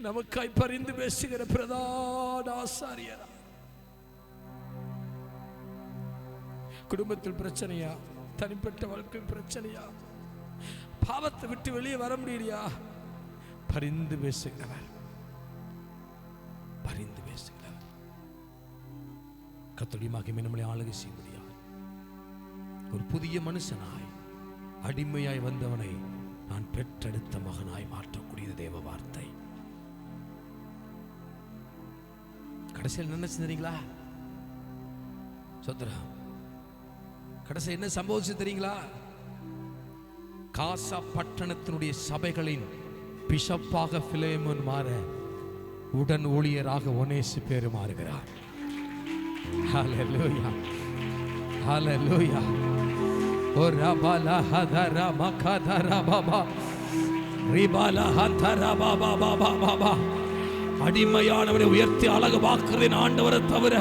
நமக்காய் பரிந்து பேசுகிற பிரதான ஆசாரியர். குடும்பத்தில் பிரச்சனையா, தனிப்பட்ட வாழ்க்கையில் பிரச்சனையா, பாவத்தை விட்டு வெளியே வர முடியலையா? பரிந்து பேசுகிறவர் கர்த்தருடைய மகிமை நம்மளை ஆளுகை செய்ய முடியாது. ஒரு புதிய மனுஷனாய் அடிமையாய் வந்தவனை நான் பெற்றெடுத்த மகனாய் மாற்றக்கூடியது தேவ வார்த்தை. கடைசியில் என்ன தெரியுங்களா? சோதரம் கடைசி என்ன சம்பவிச்சு தெரியுங்களா? காசா பட்டணத்தினுடைய சபைகளின் பிஷப்பாக பிலேமோன் மாற உடன் ஊழியராக ஒனேசு பேரு மாறுகிறார். ஹல்லேலூயா, ஹல்லேலூயா. ஓ ரபலா ஹதரா மகதரா பாபா ரிபலா ஹதரா பாபா பாபா பாபா. அடிமையானவனை உயர்த்தி அழகுபாக்குறேன் ஆண்டவரை தவிர,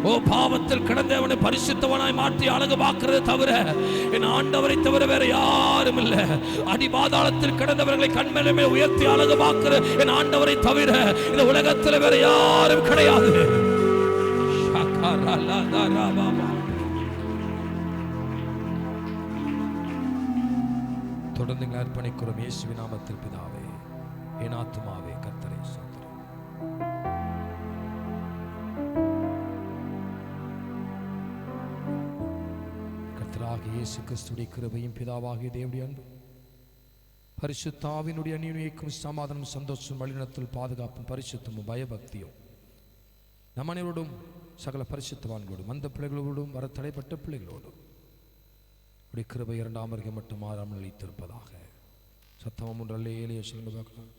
ஓ பாவத்தில் கிடந்தவனை பரிசுத்தவனாய் மாற்றி அழகு பார்க்கிறது தவிர என் ஆண்டவரை தவிர வேற யாரும் இல்லை. அடிபாதாளத்தில் கிடந்தவர்களை கண்மேலுமே உயர்த்தி அழகு பார்க்கிற என் ஆண்டவரை தவிர இந்த உலகத்தில் வேற யாரும் கிடையாது. தொடர்ந்து அர்ப்பணிக்கிறோம் இயேசுவின் நாமத்தில் பிதாவே. என் ஆத்துமாவே கர்த்தரை ஸ்தோத்திரம். இயேசு கிறிஸ்துவின் கிருபையும் பிதாவாகிய தேவனுடைய அன்பும் பரிசுத்த ஆவியினுடைய அந்யோன்யமும் சமாதானம் சந்தோஷம் வழிநடத்தல் பாதுகாப்பும் பரிசுத்தமும் பயபக்தியும் நம் அனைவரோடும் சகல பரிசுத்தவான்களோடும் அந்த பிள்ளைகளோடும் வர தடைப்பட்ட பிள்ளைகளோடும் கிருபை இரண்டாம் வருகை மட்டும் மாறாமல் அளித்திருப்பதாக. சத்தமும் ஒன்றல்ல ஏழைய சொல்லுங்க பார்க்கலாம்.